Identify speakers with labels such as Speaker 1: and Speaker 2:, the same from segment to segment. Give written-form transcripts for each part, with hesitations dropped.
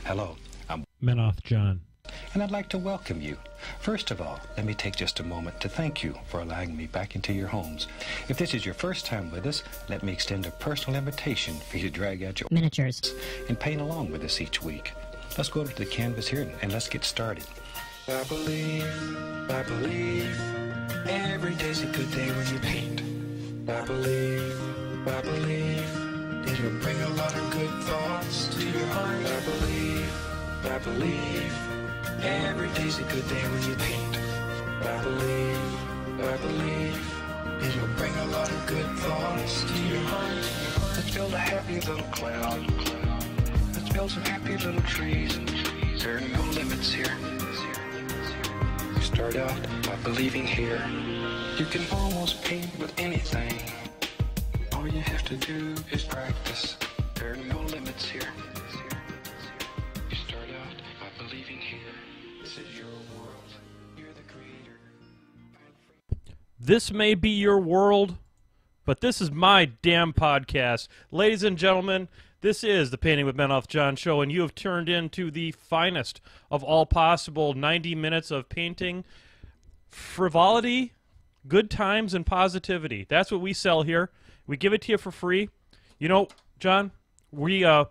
Speaker 1: Hello, I'm
Speaker 2: Menoth John.
Speaker 1: and I'd like to welcome you. First of all, let me take just a moment to thank you for allowing me back into your homes. If this is your first time with us, let me extend a personal invitation for you to drag out your
Speaker 3: miniatures
Speaker 1: and paint along with us each week. Let's go over to the canvas here and let's get started. I believe, every day's a good day when you paint. I believe, it'll bring a lot of good thoughts to your heart. I believe, every day's a good day when you paint. I believe, it'll bring a lot of good thoughts to your heart. Let's build a happy little cloud. Let's build some happy little trees. There are no limits here. You start out by believing here. You can almost paint with anything. All you have to do is practice. There are no limits here. You start out by believing here. This is your world. You're the creator.
Speaker 4: This may be your world, but this is my damn podcast. Ladies and gentlemen, this is the Painting with Menoth John show, and you have turned into the finest of all possible 90 minutes of painting, frivolity, good times, and positivity. That's what we sell here. We give it to you for free. You know, John, we're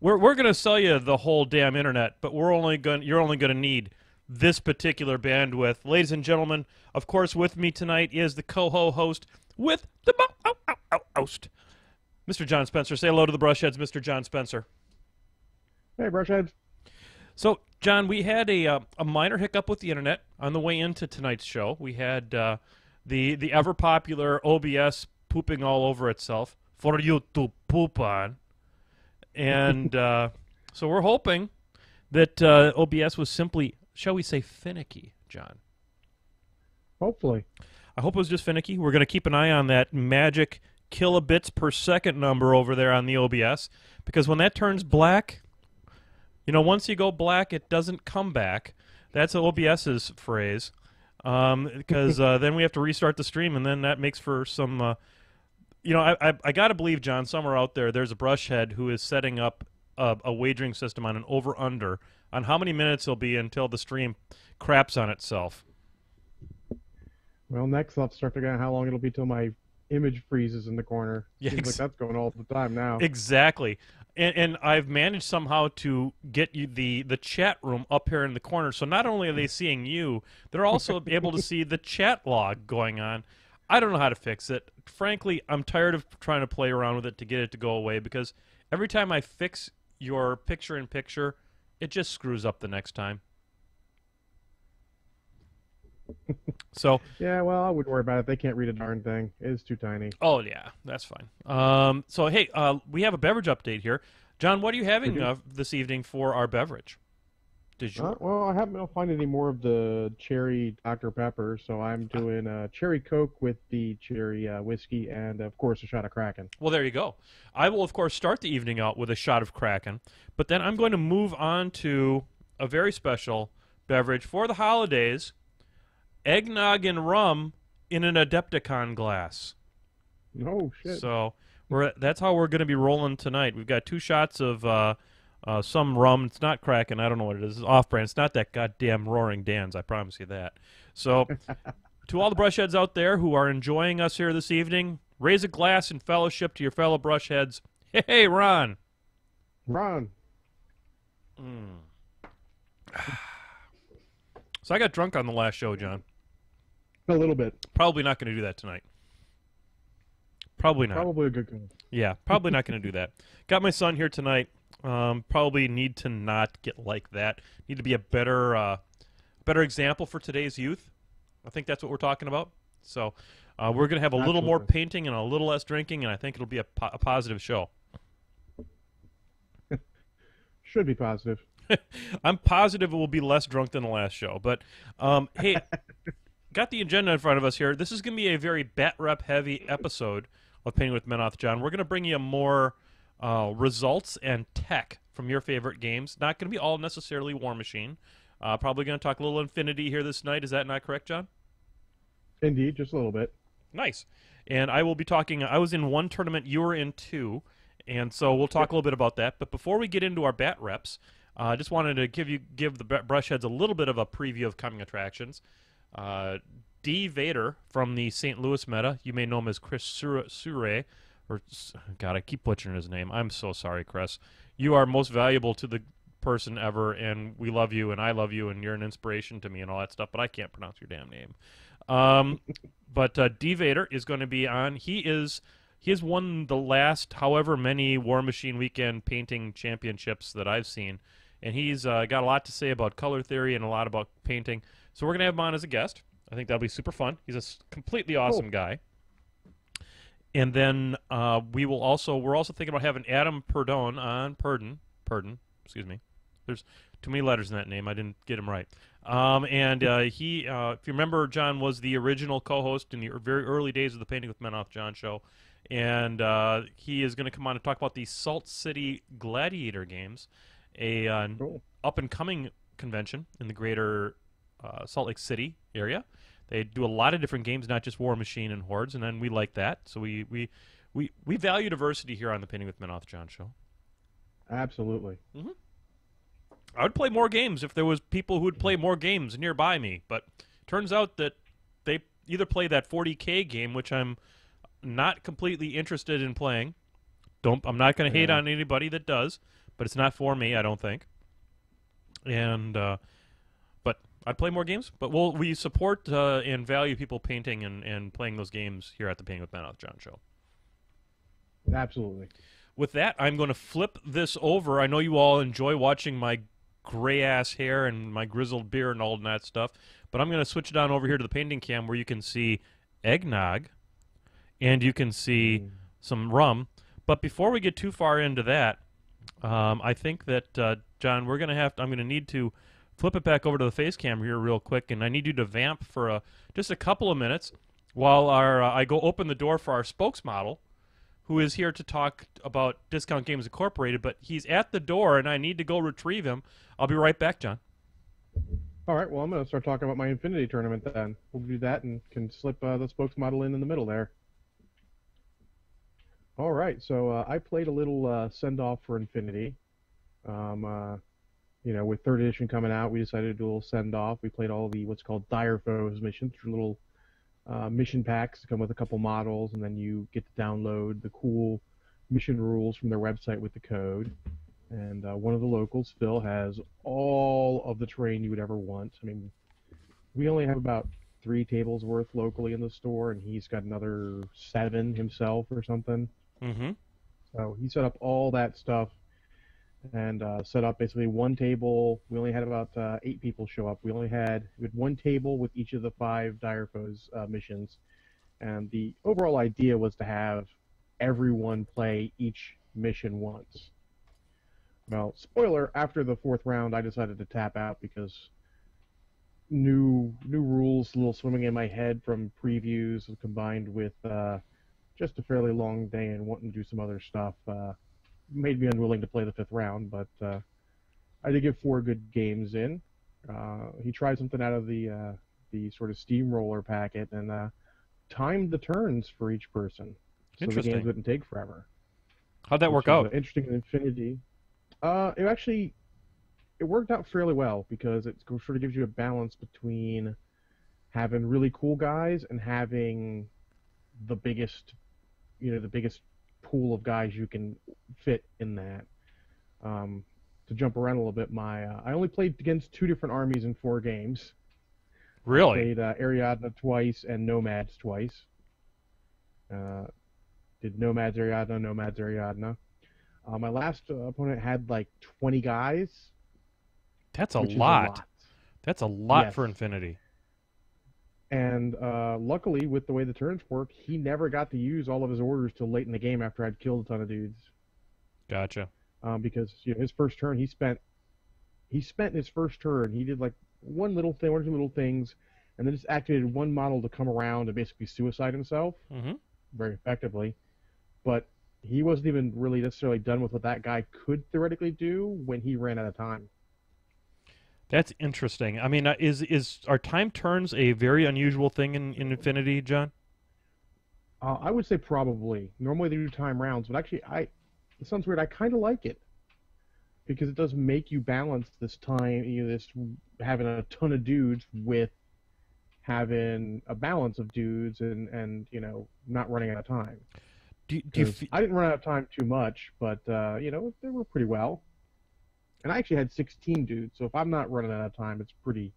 Speaker 4: going to sell you the whole damn internet, but you're only going to need this particular bandwidth. Ladies and gentlemen, of course, with me tonight is the co-host with the host, Mr. John Spencer. Say hello to the Brushheads, Mr. John Spencer.
Speaker 2: Hey, Brushheads.
Speaker 4: So, John, we had a minor hiccup with the internet on the way into tonight's show. We had the ever-popular OBS pooping all over itself for you to poop on. And so we're hoping that OBS was simply, shall we say, finicky, John.
Speaker 2: Hopefully.
Speaker 4: I hope it was just finicky. We're going to keep an eye on that magic kilobits per second number over there on the OBS, because when that turns black, you know, once you go black, it doesn't come back. That's OBS's phrase, because then we have to restart the stream, and then that makes for some, you know, I got to believe, John, somewhere out there, there's a brushhead who is setting up a wagering system on an over-under on how many minutes it'll be until the stream craps on itself.
Speaker 2: Well, next I'll have to start figuring out how long it'll be till my image freezes in the corner.
Speaker 4: Yeah,
Speaker 2: Seems like that's going all the time now.
Speaker 4: Exactly. And I've managed somehow to get you the chat room up here in the corner, so not only are they seeing you, they're also able to see the chat log going on. I don't know how to fix it. Frankly, I'm tired of trying to play around with it to get it to go away, because every time I fix your picture-in-picture, it just screws up the next time. So
Speaker 2: yeah, well, I wouldn't worry about it. They can't read a darn thing. It is too tiny.
Speaker 4: Oh, yeah, that's fine. So, hey, we have a beverage update here. John, what are you having this evening for our beverage? Did you?
Speaker 2: Well, I haven't been able to find any more of the cherry Dr. Pepper, so I'm doing cherry Coke with the cherry whiskey and, of course, a shot of Kraken.
Speaker 4: Well, there you go. I will, of course, start the evening out with a shot of Kraken, but then I'm going to move on to a very special beverage for the holidays, eggnog and rum in an Adepticon glass.
Speaker 2: Oh, shit.
Speaker 4: So that's how we're going to be rolling tonight. We've got 2 shots of some rum. It's not Kraken. I don't know what it is. It's off-brand. It's not that goddamn Roaring Dan's. I promise you that. So to all the brushheads out there who are enjoying us here this evening, raise a glass in fellowship to your fellow brushheads. Hey, Ron.
Speaker 2: Ron.
Speaker 4: So I got drunk on the last show, John.
Speaker 2: A little bit.
Speaker 4: Probably not going to do that tonight. Probably not.
Speaker 2: Probably a good call.
Speaker 4: Yeah, probably not going to do that. Got my son here tonight. Probably need to not get like that. Need to be a better example for today's youth. I think that's what we're talking about. So we're going to have a little more painting and a little less drinking, and I think it'll be a positive show.
Speaker 2: Should be positive.
Speaker 4: I'm positive it will be less drunk than the last show. But, hey, got the agenda in front of us here. This is going to be a very Batrep-heavy episode of Painting with Menoth John. We're going to bring you more results and tech from your favorite games. Not going to be all necessarily Warmachine. Probably going to talk a little Infinity here this night. Is that not correct, John?
Speaker 2: Indeed, just a little bit.
Speaker 4: Nice. And I will be talking, I was in 1 tournament, you were in 2, and so we'll talk a little bit about that. But before we get into our Batreps, I just wanted to give the brush heads a little bit of a preview of coming attractions. D. Vader from the St. Louis meta. You may know him as Chris Sure, or God, I keep butchering his name. I'm so sorry, Chris. You are most valuable to the person ever, and we love you, and I love you, and you're an inspiration to me and all that stuff, but I can't pronounce your damn name. But D. Vader is going to be on. He has won the last however many Warmachine weekend painting championships that I've seen, and he's got a lot to say about color theory and a lot about painting. So we're going to have him on as a guest. I think that'll be super fun. He's a completely awesome guy. And then we're also thinking about having Adam Perdon on. Perdon, excuse me. There's too many letters in that name. I didn't get him right. He, if you remember, John was the original co-host in the very early days of the Painting with Men Off John show. And he is going to come on and talk about the Salt City Gladiator games, a up-and-coming convention in the greater Salt Lake City area. They do a lot of different games, not just Warmachine and Hordes, and then we like that. So we value diversity here on the Painting with Men Off John show.
Speaker 2: Absolutely.
Speaker 4: Mm-hmm. I would play more games if there was people who would play more games nearby me, but turns out that they either play that 40K game, which I'm not completely interested in playing. I'm not going to hate on anybody that does, but it's not for me, I don't think. And but I'd play more games. But we support and value people painting and playing those games here at the Painting with Men Off John show.
Speaker 2: Absolutely.
Speaker 4: With that, I'm going to flip this over. I know you all enjoy watching my gray-ass hair and my grizzled beard and all that stuff, but I'm going to switch it on over here to the painting cam where you can see eggnog and you can see some rum. But before we get too far into that, I think that, John, I'm going to need to flip it back over to the face cam here real quick, and I need you to vamp for just a couple of minutes while I go open the door for our spokesmodel, who is here to talk about Discount Games Incorporated, but he's at the door, and I need to go retrieve him. I'll be right back, John.
Speaker 2: All right, well, I'm going to start talking about my Infinity tournament then. We'll do that and can slip the spokesmodel in the middle there. All right, so I played a little send-off for Infinity. With 3rd edition coming out, we decided to do a little send-off. We played all the what's called Dire Foes missions, which are little mission packs to come with a couple models, and then you get to download the cool mission rules from their website with the code. And one of the locals, Phil, has all of the terrain you would ever want. I mean, we only have about 3 tables worth locally in the store, and he's got another 7 himself or something.
Speaker 4: Mm-hmm.
Speaker 2: So he set up all that stuff and set up basically one table. We only had about 8 people show up. We had one table with each of the 5 Dire Foes missions, and the overall idea was to have everyone play each mission once. Well, spoiler, after the 4th round, I decided to tap out because new rules, a little swimming in my head from previews combined with just a fairly long day and wanting to do some other stuff made me unwilling to play the 5th round, but I did get 4 good games in. He tried something out of the sort of steamroller packet and timed the turns for each person, so the games wouldn't take forever.
Speaker 4: How'd that work out?
Speaker 2: Interesting in Infinity. It worked out fairly well because it sort of gives you a balance between having really cool guys and having the biggest pool of guys you can fit in that. To jump around a little bit, I only played against 2 different armies in 4 games.
Speaker 4: Really?
Speaker 2: I played Ariadna twice and Nomads twice. Did Nomads Ariadna. My last opponent had like 20 guys.
Speaker 4: That's a lot. That's a lot for Infinity.
Speaker 2: And luckily, with the way the turns work, he never got to use all of his orders till late in the game after I'd killed a ton of dudes.
Speaker 4: Gotcha.
Speaker 2: Because his first turn, he spent his first turn. He did like one or two little things, and then just activated one model to come around and basically suicide himself very effectively. But he wasn't even really necessarily done with what that guy could theoretically do when he ran out of time.
Speaker 4: That's interesting. I mean, are time turns a very unusual thing in Infinity, John?
Speaker 2: I would say probably. Normally they do time rounds, but actually, it sounds weird. I kind of like it. because it does make you balance this time, this having a ton of dudes with having a balance of dudes and not running out of time.
Speaker 4: Do you
Speaker 2: I didn't run out of time too much, but they were pretty well. And I actually had 16 dudes, so if I'm not running out of time, it's pretty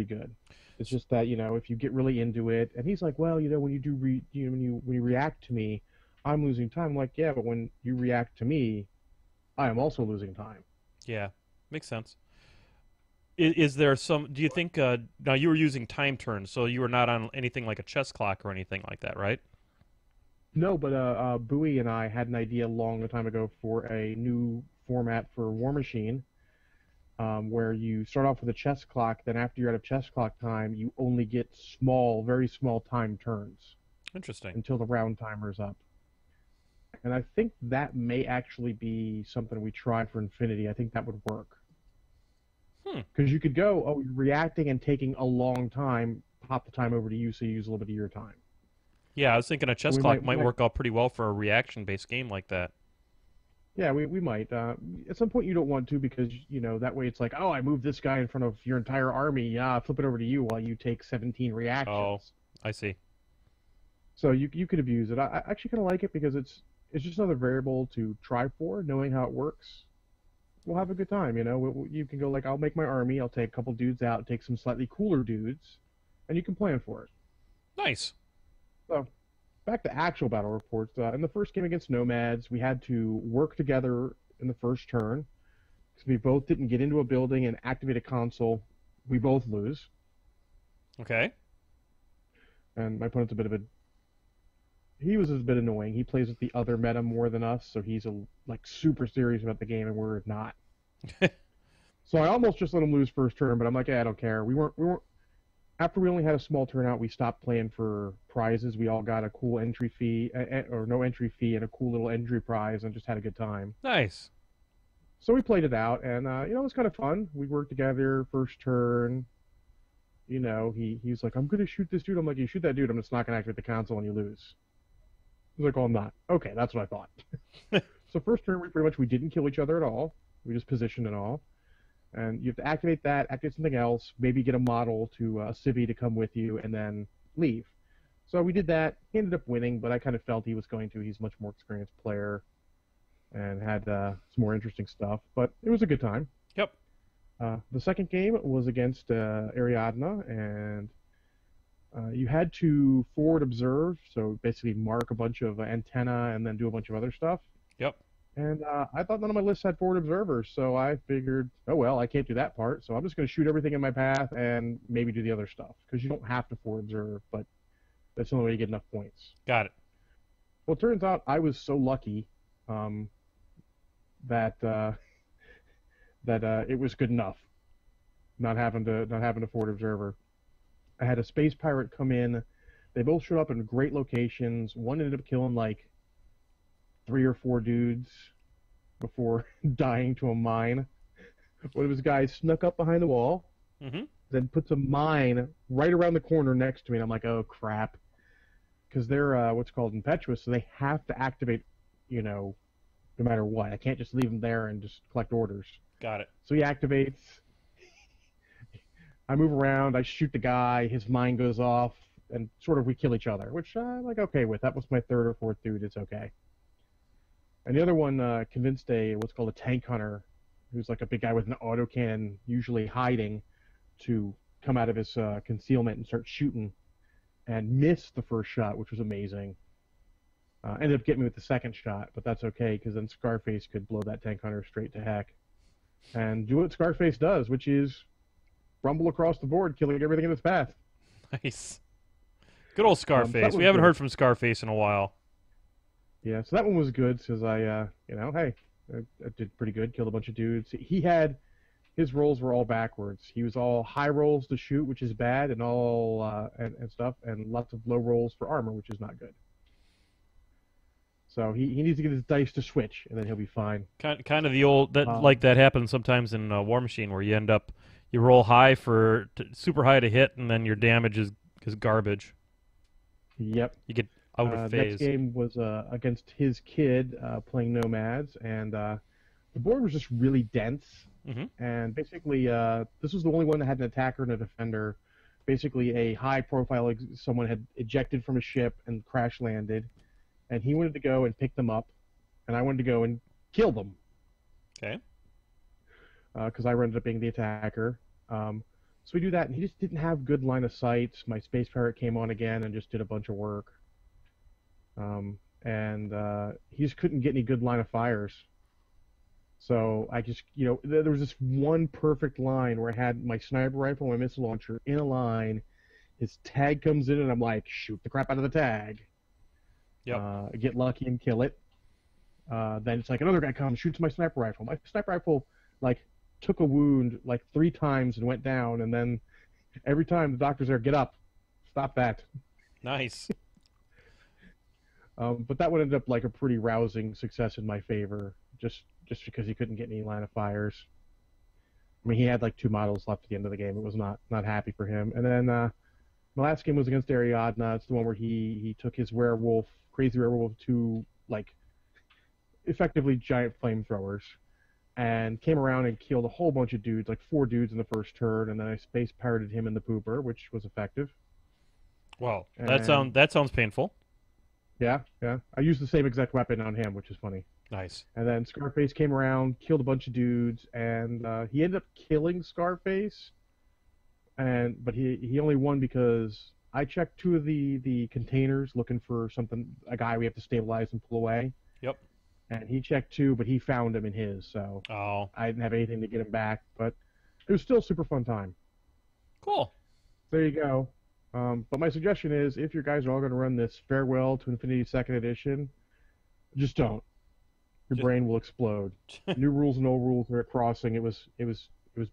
Speaker 2: good. It's just that if you get really into it, and he's like, well, when you do when you react to me, I'm losing time. I'm like, yeah, but when you react to me, I am also losing time.
Speaker 4: Yeah, makes sense. Is there some? Do you think now you were using time turns, so you were not on anything like a chess clock or anything like that, right?
Speaker 2: No, but Bowie and I had an idea a long time ago for a new format for Warmachine, where you start off with a chess clock, then after you're out of chess clock time, you only get small, very small time turns.
Speaker 4: Interesting.
Speaker 2: Until the round timer's up. And I think that may actually be something we try for Infinity. I think that would work. Because you could go, oh, you're reacting and taking a long time, pop the time over to you so you use a little bit of your time.
Speaker 4: Yeah, I was thinking a chess clock might work out pretty well for a reaction-based game like that.
Speaker 2: Yeah, we might. At some point you don't want to because, that way it's like, oh, I moved this guy in front of your entire army. Yeah, flip it over to you while you take 17 reactions.
Speaker 4: Oh, I see.
Speaker 2: So you could abuse it. I actually kind of like it because it's just another variable to try for, knowing how it works. We'll have a good time, You can go like, I'll make my army, I'll take a couple dudes out, take some slightly cooler dudes, and you can plan for it.
Speaker 4: Nice.
Speaker 2: So, back to actual battle reports. In the first game against Nomads, we had to work together in the first turn, because we both didn't get into a building and activate a console. We both lose.
Speaker 4: Okay.
Speaker 2: And my opponent's he was a bit annoying. He plays with the other meta more than us, so he's super serious about the game, and we're not. So I almost just let him lose first turn, but I'm like, I don't care. We weren't. After we only had a small turnout, we stopped playing for prizes. We all got a cool entry fee, or no entry fee, and a cool little entry prize, and just had a good time.
Speaker 4: Nice.
Speaker 2: So we played it out, and it was kind of fun. We worked together first turn. He was like, I'm gonna shoot this dude. I'm like, you shoot that dude, I'm just not gonna activate the console, and you lose. He's like, oh, I'm not. Okay, that's what I thought. So first turn, we didn't kill each other at all. We just positioned and all. And you have to activate that, activate something else, maybe get a model to a civvy to come with you, and then leave. So we did that. He ended up winning, but I kind of felt he was going to. He's a much more experienced player and had some more interesting stuff. But it was a good time.
Speaker 4: Yep.
Speaker 2: The second game was against Ariadna, and you had to forward observe, so basically mark a bunch of antenna and then do a bunch of other stuff.
Speaker 4: Yep.
Speaker 2: And I thought none of my lists had forward observers, so I figured, oh well, I can't do that part, so I'm just going to shoot everything in my path and maybe do the other stuff, because you don't have to forward observe, but that's the only way you get enough points.
Speaker 4: Got it.
Speaker 2: Well, it turns out I was so lucky that it was good enough, not having to forward observer. I had a space pirate come in. They both showed up in great locations. One ended up killing like 3 or 4 dudes before dying to a mine. One of his guys snuck up behind the wall, then puts a mine right around the corner next to me, and I'm like, oh crap, because they're what's called impetuous, so they have to activate, no matter what. I can't just leave them there and just collect orders.
Speaker 4: Got it.
Speaker 2: So he activates. I move around, I shoot the guy, his mine goes off, and sort of we kill each other, which I'm like okay with. That was my 3rd or 4th dude, it's okay. And the other one convinced what's called a tank hunter, who's like a big guy with an autocannon, usually hiding, to come out of his concealment and start shooting, and missed the first shot, which was amazing. Ended up getting me with the second shot, but that's okay, because then Scarface could blow that tank hunter straight to heck. And do what Scarface does, which is rumble across the board, killing everything in its path.
Speaker 4: Nice. Good old Scarface. We haven't heard from Scarface in a while.
Speaker 2: Yeah, so that one was good, because I did pretty good, killed a bunch of dudes. His rolls were all backwards. He was all high rolls to shoot, which is bad, and all and stuff, and lots of low rolls for armor, which is not good. So he needs to get his dice to switch, and then he'll be fine.
Speaker 4: Kind of the old that happens sometimes in Warmachine, where you roll high super high to hit, and then your damage is garbage.
Speaker 2: Yep.
Speaker 4: You get out of phase.
Speaker 2: Next game was against his kid playing Nomads, and the board was just really dense,
Speaker 4: Mm-hmm.
Speaker 2: and basically, this was the only one that had an attacker and a defender. Basically, a high-profile someone had ejected from a ship and crash landed, and he wanted to go and pick them up, and I wanted to go and kill them.
Speaker 4: Okay.
Speaker 2: Because I ended up being the attacker. So we do that, and he just didn't have good line of sight. My space parrot came on again and just did a bunch of work. And he just couldn't get any good line of fires. So I just, there was this one perfect line where I had my sniper rifle and my missile launcher in a line. His tag comes in, and I'm like, shoot the crap out of the tag.
Speaker 4: Yep.
Speaker 2: Get lucky and kill it. Then it's like another guy comes, shoots my sniper rifle. My sniper rifle, took a wound 3 times and went down, and then every time the doctor's there, get up, stop that.
Speaker 4: Nice.
Speaker 2: But that would end up a pretty rousing success in my favor, just because he couldn't get any line of fires. I mean, he had 2 models left at the end of the game. It was not happy for him. And then my last game was against Ariadna. It's the one where he took his crazy werewolf to effectively giant flamethrowers, and came around and killed a whole bunch of dudes, 4 dudes in the first turn, and then I space parroted him in the pooper, which was effective.
Speaker 4: Wow, that sounds painful.
Speaker 2: Yeah. I used the same exact weapon on him, which is funny.
Speaker 4: Nice.
Speaker 2: And then Scarface came around, killed a bunch of dudes, and he ended up killing Scarface. But he only won because I checked 2 of the containers looking for a guy we have to stabilize and pull away.
Speaker 4: Yep.
Speaker 2: And he checked 2, but he found him in his, so I didn't have anything to get him back. But it was still a super fun time.
Speaker 4: Cool.
Speaker 2: There you go. But my suggestion is, if your guys are all going to run this Farewell to Infinity 2nd Edition, just don't. Your brain will explode. New rules and old rules are at crossing. It was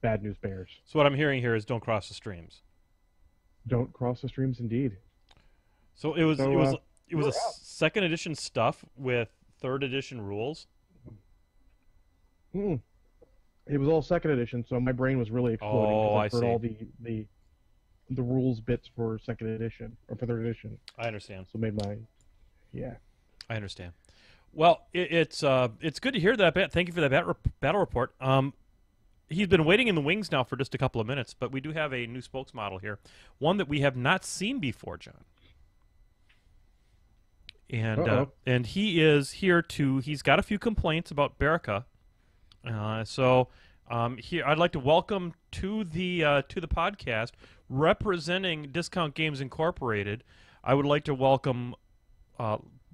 Speaker 2: bad news bears.
Speaker 4: So what I'm hearing here is don't cross the streams.
Speaker 2: Don't cross the streams, indeed.
Speaker 4: So it was a 2nd edition stuff with 3rd edition rules.
Speaker 2: It was all 2nd edition, so my brain was really exploding.
Speaker 4: Oh, I
Speaker 2: heard
Speaker 4: see.
Speaker 2: all the rules bits for 2nd edition or for 3rd edition.
Speaker 4: I understand.
Speaker 2: So made my
Speaker 4: I understand. Well, it's good to hear that. Thank you for that battle report. He's been waiting in the wings now for just a couple of minutes, but we do have a new spokesmodel here, one that we have not seen before, John. And he is here he's got a few complaints about Berica. Here I'd like to welcome to the podcast, representing Discount Games Incorporated. I would like to welcome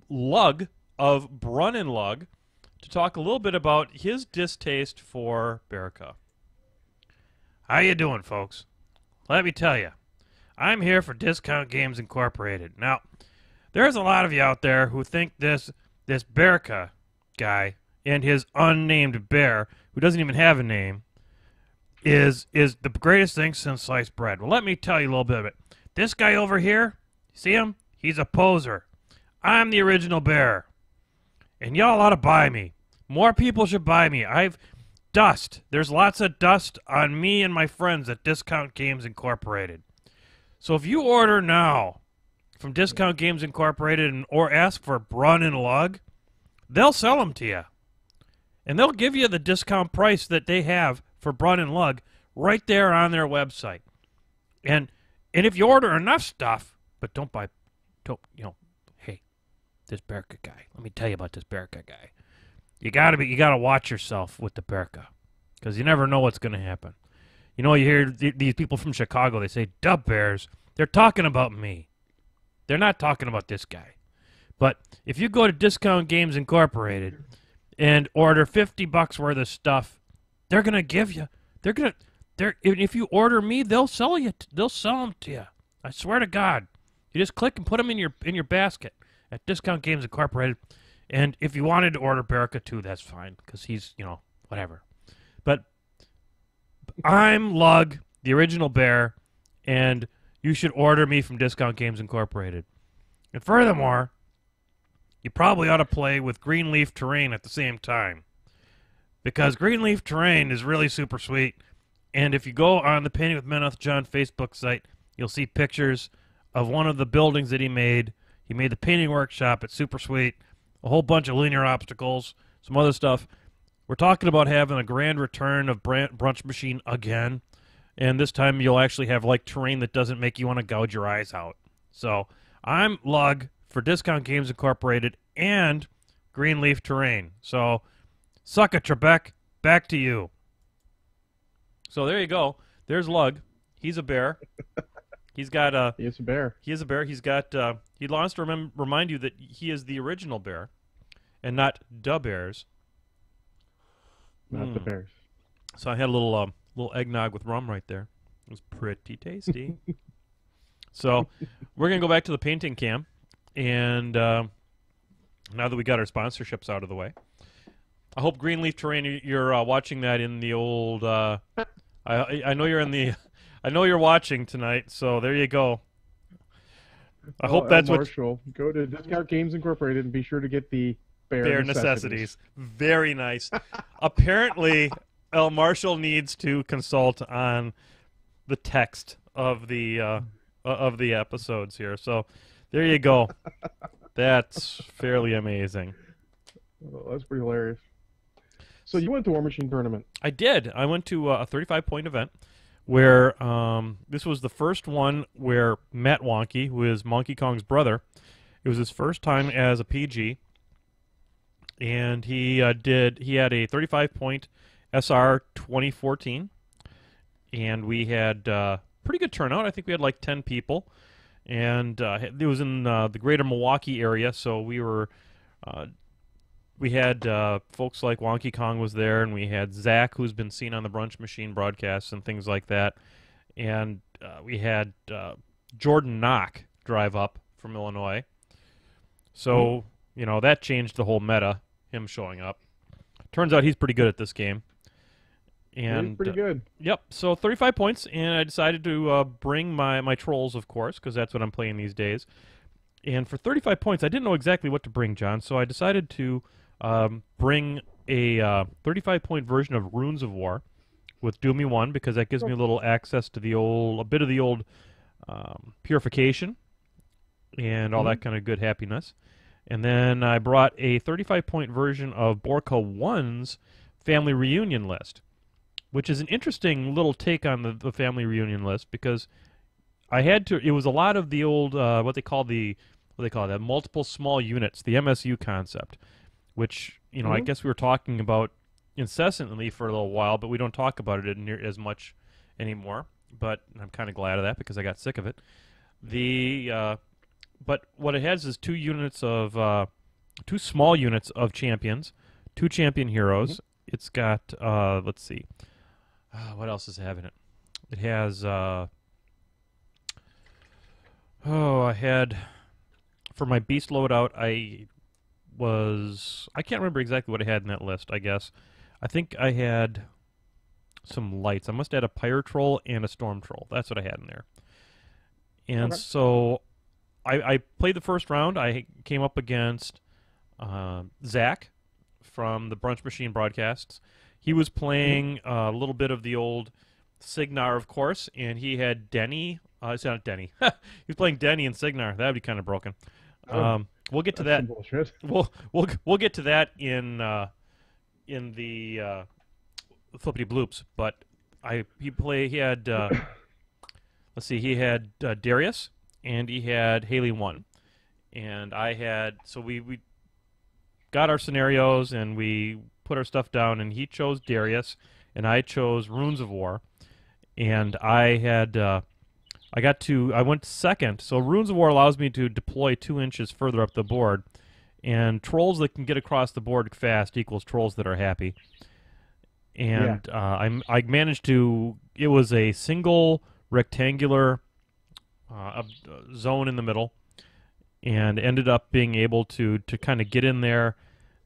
Speaker 4: Lug of Brun and Lug to talk a little bit about his distaste for Berica. How you doing, folks? Let me tell you, I'm here for Discount Games Incorporated. Now, there's a lot of you out there who think this Berica guy and his unnamed bear, who doesn't even have a name, is the greatest thing since sliced bread. Well, let me tell you a little bit of it. This guy over here, see him? He's a poser. I'm the original bear. And y'all ought to buy me. More people should buy me. Dust. There's lots of dust on me and my friends at Discount Games Incorporated. So if you order now from Discount Games Incorporated or ask for Brun and Lug, they'll sell them to you. And they'll give you the discount price that they have for Brun and Lug right there on their website. And if you order enough stuff, but hey, this Berica guy. Let me tell you about this Berica guy. You gotta watch yourself with the Berica, because you never know what's gonna happen. You hear these people from Chicago. They say Dub Bears. They're talking about me. They're not talking about this guy. But if you go to Discount Games Incorporated and order $50 worth of stuff, they're gonna give you. If you order me, they'll sell them to you. I swear to God. You just click and put them in your basket at Discount Games Incorporated. And if you wanted to order Berica too, that's fine, because he's, whatever. But I'm Lug, the original bear, and you should order me from Discount Games Incorporated. And furthermore, you probably ought to play with Greenleaf Terrain at the same time, because Greenleaf Terrain is really super sweet. And if you go on the Painting with Menoth John Facebook site, you'll see pictures of one of the buildings that he made. He made the painting workshop. It's super sweet. A whole bunch of linear obstacles, some other stuff. We're talking about having a grand return of Brunch Machine again, and this time you'll actually have like terrain that doesn't make you want to gouge your eyes out. So I'm Lug for Discount Games Incorporated and Greenleaf Terrain. So suck it, Trebek. Back to you. So there you go. There's Lug. He's a bear. He's got a.
Speaker 2: He is a bear.
Speaker 4: He is a bear. He's got. He wants to remind you that he is the original bear, and not the bears.
Speaker 2: Not the bears.
Speaker 4: So I had a little eggnog with rum right there. It was pretty tasty. So we're gonna go back to the painting cam, and now that we got our sponsorships out of the way, I hope Greenleaf Terrain you're watching that in the old. I know you're in the. I know you're watching tonight, so there you go. I hope that's
Speaker 2: Marshall, go to Discount Games Incorporated and be sure to get the Bear Necessities.
Speaker 4: Very nice. Apparently, El Marshall needs to consult on the text of the episodes here. So there you go. That's fairly amazing.
Speaker 2: Oh, that's pretty hilarious. So you went to Warmachine tournament?
Speaker 4: I did. I went to a 35-point event where this was the first one where Matt Wonky, who is Monkey Kong's brother, it was his first time as a PG, and he had a 35-point SR 2014, and we had pretty good turnout. I think we had like 10 people, and it was in the greater Milwaukee area, so we were we had folks like Wonky Kong was there, and we had Zach, who's been seen on the Brunch Machine broadcasts and things like that, and we had Jordan Knock drive up from Illinois. So, you know, that changed the whole meta, him showing up. Turns out he's pretty good at this game. And
Speaker 2: he's pretty good.
Speaker 4: Yep, so 35 points, and I decided to bring my trolls, of course, because that's what I'm playing these days. And for 35 points, I didn't know exactly what to bring, John, so I decided to bring a 35-point version of Runes of War with Doomy 1, because that gives me a little access to a bit of the old purification and all that kind of good happiness. And then I brought a 35-point version of Borka 1's Family Reunion list, which is an interesting little take on the Family Reunion list, because it was a lot of the old, what they call that, multiple small units, the MSU concept, which, you know, I guess we were talking about incessantly for a little while, but we don't talk about it near as much anymore. But I'm kind of glad of that, because I got sick of it. But what it has is two small units of champions, 2 champion heroes. It's got, let's see, what else does it have in it? It has, I had, for my beast loadout, I can't remember exactly what I had in that list, I guess. I think I had some lights. I must have had a Pyre Troll and a Storm Troll. That's what I had in there. And so I played the first round. I came up against Zach from the Brunch Machine broadcasts. He was playing a little bit of the old Signar, of course, and he had Denny. It's not Denny. He was playing Denny and Signar. That would be kind of broken. We'll get to that.
Speaker 2: Bullshit.
Speaker 4: We'll get to that in the Flippity Bloops. But he had let's see, he had Darius and he had Haley 1, and I had, so we got our scenarios and we put our stuff down, and he chose Darius and I chose Runes of War, and I went second. So Runes of War allows me to deploy 2 inches further up the board, and trolls that can get across the board fast equals trolls that are happy. And I managed to. It was a single rectangular zone in the middle, and ended up being able to kind of get in there.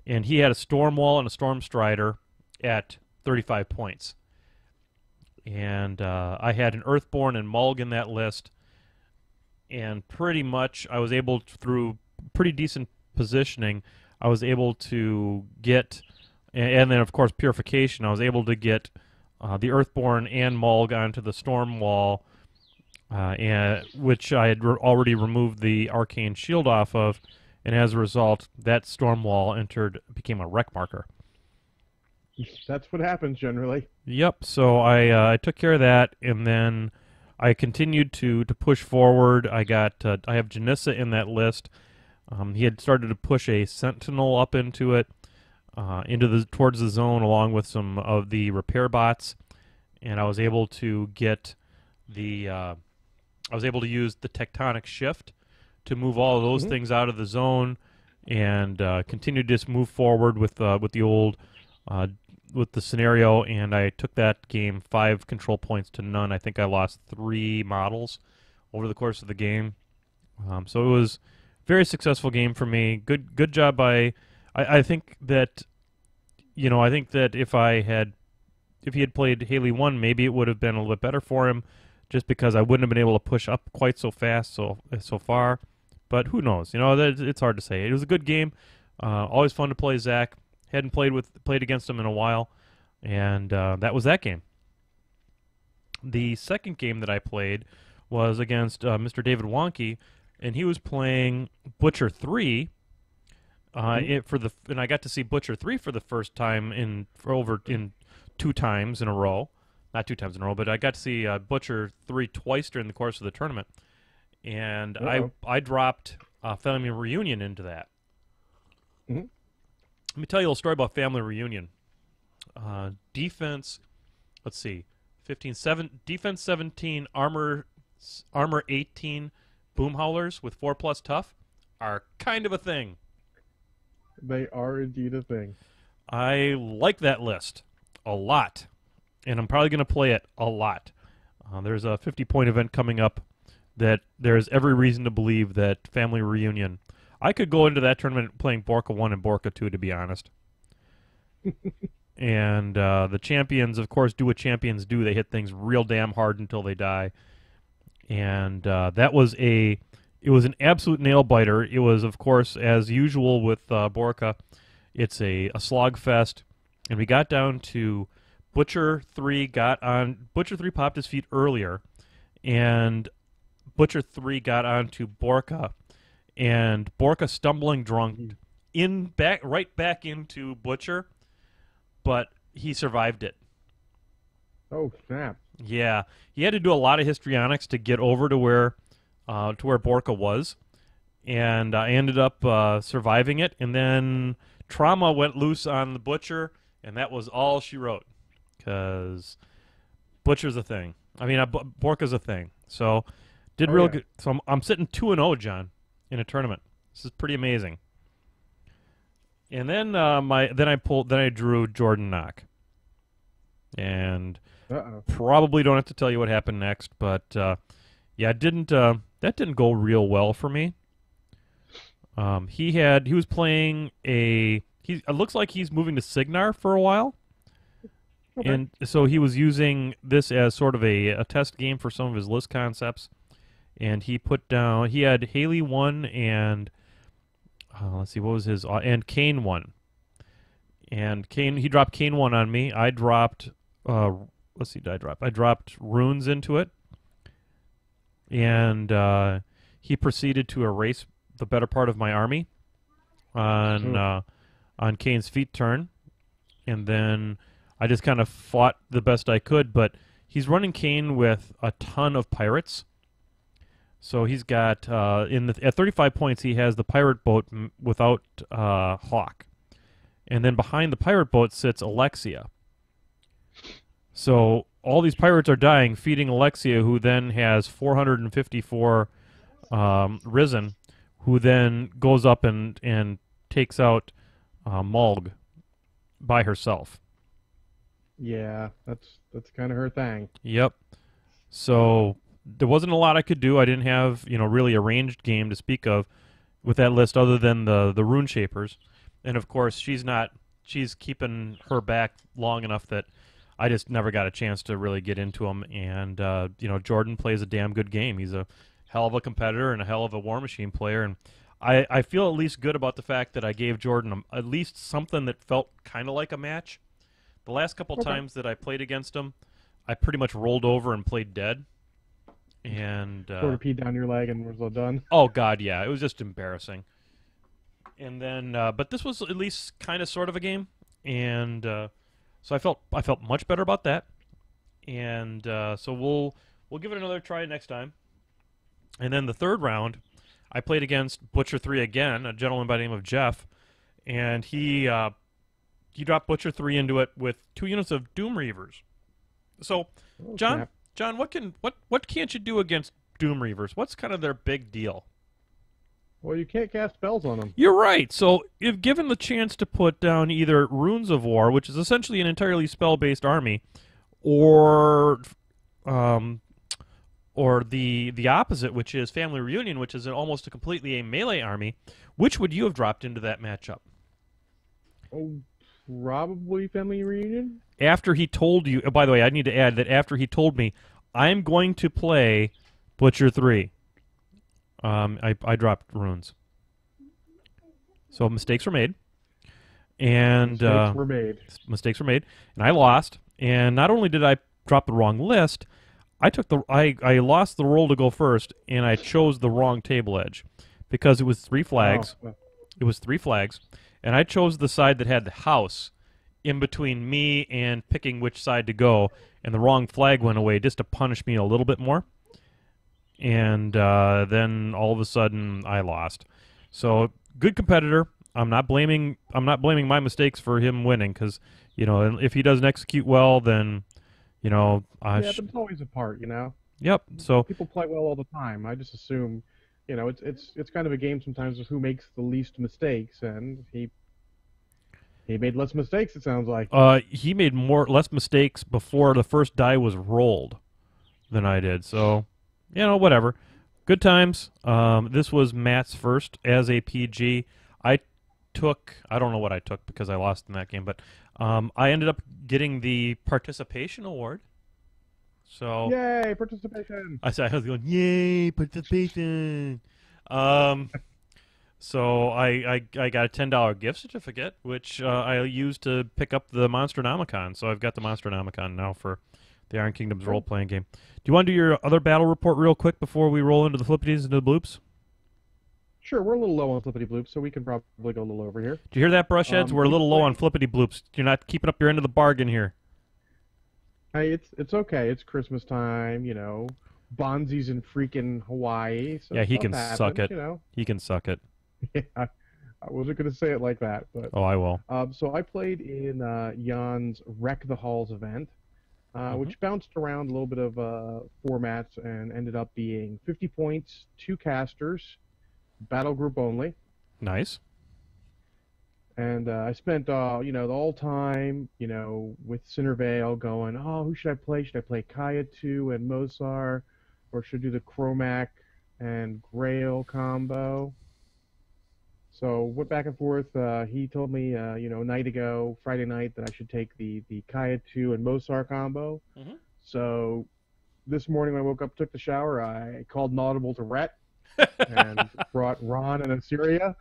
Speaker 4: And he had a Storm Wall and a Storm Strider at 35 points. And I had an Earthborn and Mulg in that list, and pretty much I was able to, through pretty decent positioning, I was able to get, and then of course Purification, I was able to get the Earthborn and Mulg onto the Storm Wall, which I had already removed the Arcane Shield off of, and as a result, that Storm Wall became a wreck marker.
Speaker 2: That's what happens generally.
Speaker 4: Yep. So I took care of that, and then I continued to push forward. I have Janissa in that list. He had started to push a Sentinel up into it, towards the zone, along with some of the repair bots, and I was able to get I was able to use the tectonic shift to move all of those things out of the zone, and continue to just move forward with the old with the scenario. And I took that game 5 control points to none. I think I lost 3 models over the course of the game. So it was a very successful game for me. Good job by. I think that if he had played Haley 1, maybe it would have been a little bit better for him, just because I wouldn't have been able to push up quite so fast so far. But who knows? It's hard to say. It was a good game. Always fun to play Zach. Hadn't played against him in a while, and that was that game. The second game that I played was against Mr. David Wonky, and he was playing Butcher 3. And I got to see Butcher 3 for the first time in 2 times in a row. Not 2 times in a row, but I got to see Butcher 3 twice during the course of the tournament. And I dropped Family Reunion into that.
Speaker 2: Mm-hmm.
Speaker 4: Let me tell you a little story about Family Reunion. Defense, let's see, defense 17, armor 18, boom howlers with 4+ tough are kind of a thing.
Speaker 2: They are indeed a thing.
Speaker 4: I like that list a lot, and I'm probably going to play it a lot. There's a 50-point event coming up that there's every reason to believe that Family Reunion. I could go into that tournament playing Borka 1 and Borka 2, to be honest. And the champions, of course, do what champions do. They hit things real damn hard until they die. And it was an absolute nail biter. It was, of course, as usual with Borka, it's a slog fest. And we got down to Butcher 3 popped his feet earlier, and Butcher 3 got onto Borka, and Borka stumbling drunk right back into Butcher, but he survived it.
Speaker 2: Oh, snap.
Speaker 4: Yeah, he had to do a lot of histrionics to get over to where Borka was, and I ended up surviving it. And then trauma went loose on the Butcher, and that was all she wrote, because Butcher's a thing. I mean, Borka's a thing. So did real good. So I'm sitting 2-0, John, in a tournament. This is pretty amazing. And then I drew Jordan Knock, and probably don't have to tell you what happened next, but that didn't go real well for me. He was playing it looks like he's moving to Signar for a while. Okay. And so he was using this as sort of a test game for some of his list concepts. And he had Haley 1 and let's see, what was his, and Kane 1. And he dropped Kane 1 on me. I dropped, I dropped runes into it. And he proceeded to erase the better part of my army on Kane's feet turn. And then I just kind of fought the best I could, but he's running Kane with a ton of pirates. So he's got at 35 points he has the pirate boat without Hawk, and then behind the pirate boat sits Alexia. So all these pirates are dying, feeding Alexia, who then has 454 risen, who then goes up and takes out Mulg by herself.
Speaker 2: Yeah, that's kind of her thing.
Speaker 4: Yep. So there wasn't a lot I could do. I didn't have really a ranged game to speak of with that list, other than the rune shapers, and of course she's keeping her back long enough that I just never got a chance to really get into them. And Jordan plays a damn good game. He's a hell of a competitor and a hell of a Warmachine player, and I feel at least good about the fact that I gave Jordan at least something that felt kind of like a match. The last couple times that I played against him, I pretty much rolled over and played dead. And
Speaker 2: sort of peed down your leg and was all done.
Speaker 4: Oh God, yeah, it was just embarrassing. And then, but this was at least kind of sort of a game, and So I felt much better about that, and so we'll give it another try next time. And then the third round, I played against Butcher 3 again, a gentleman by the name of Jeff, and he dropped Butcher 3 into it with 2 units of Doom Reavers. So, John, what can't you do against Doom Reavers? What's kind of their big deal?
Speaker 2: Well, you can't cast spells on them.
Speaker 4: You're right. So, if given the chance to put down either Runes of War, which is essentially an entirely spell-based army, or the opposite, which is Family Reunion, which is almost completely a melee army, which would you have dropped into that matchup?
Speaker 2: Oh, probably Family Reunion.
Speaker 4: After he told you, by the way, I need to add that after he told me, I'm going to play Butcher 3, I dropped Runes. So mistakes were made. And mistakes were made, and I lost. And not only did I drop the wrong list, I lost the roll to go first, and I chose the wrong table edge because it was 3 flags.
Speaker 2: Oh.
Speaker 4: It was 3 flags, and I chose the side that had the house in between me and picking which side to go, and the wrong flag went away just to punish me a little bit more. And then all of a sudden I lost. So good competitor. I'm not blaming my mistakes for him winning, because if he doesn't execute well, then
Speaker 2: yeah, but it's always a part,
Speaker 4: Yep. So
Speaker 2: people play well all the time. I just assume, it's kind of a game sometimes of who makes the least mistakes, and he made less mistakes. It sounds like.
Speaker 4: He made less mistakes before the first die was rolled than I did. So, whatever. Good times. This was Matt's first as a PG. I don't know what I took because I lost in that game, but I ended up getting the participation award. So
Speaker 2: yay, participation!
Speaker 4: I was going, yay, participation. So I got a $10 gift certificate, which I used to pick up the Monsternomicon. So I've got the Monsternomicon now for the Iron Kingdoms role-playing game. Do you want to do your other battle report real quick before we roll into the Flippities and the bloops?
Speaker 2: Sure, we're a little low on Flippity bloops, so we can probably go a little over here.
Speaker 4: Do you hear that, Brushheads? We're a little low on Flippity bloops. You're not keeping up your end of the bargain here.
Speaker 2: Hey, it's okay. It's Christmas time, Bonzi's in freaking Hawaii. So
Speaker 4: yeah, he can suck it. He can suck it.
Speaker 2: Yeah, I wasn't going to say it like that, but...
Speaker 4: Oh, I will.
Speaker 2: So I played in Jan's Wreck the Halls event, which bounced around a little bit of formats and ended up being 50 points, 2 casters, battle group only.
Speaker 4: Nice.
Speaker 2: And I spent, the whole time, with Cindervale going, oh, who should I play? Should I play Kaya-2 and Mosar? Or should I do the Chromac and Grail combo? So went back and forth. He told me, a night ago, Friday night, that I should take the Kaya-2 and Mosar combo. So this morning when I woke up, took the shower, I called an audible to Rhett and brought Ron and Assyria.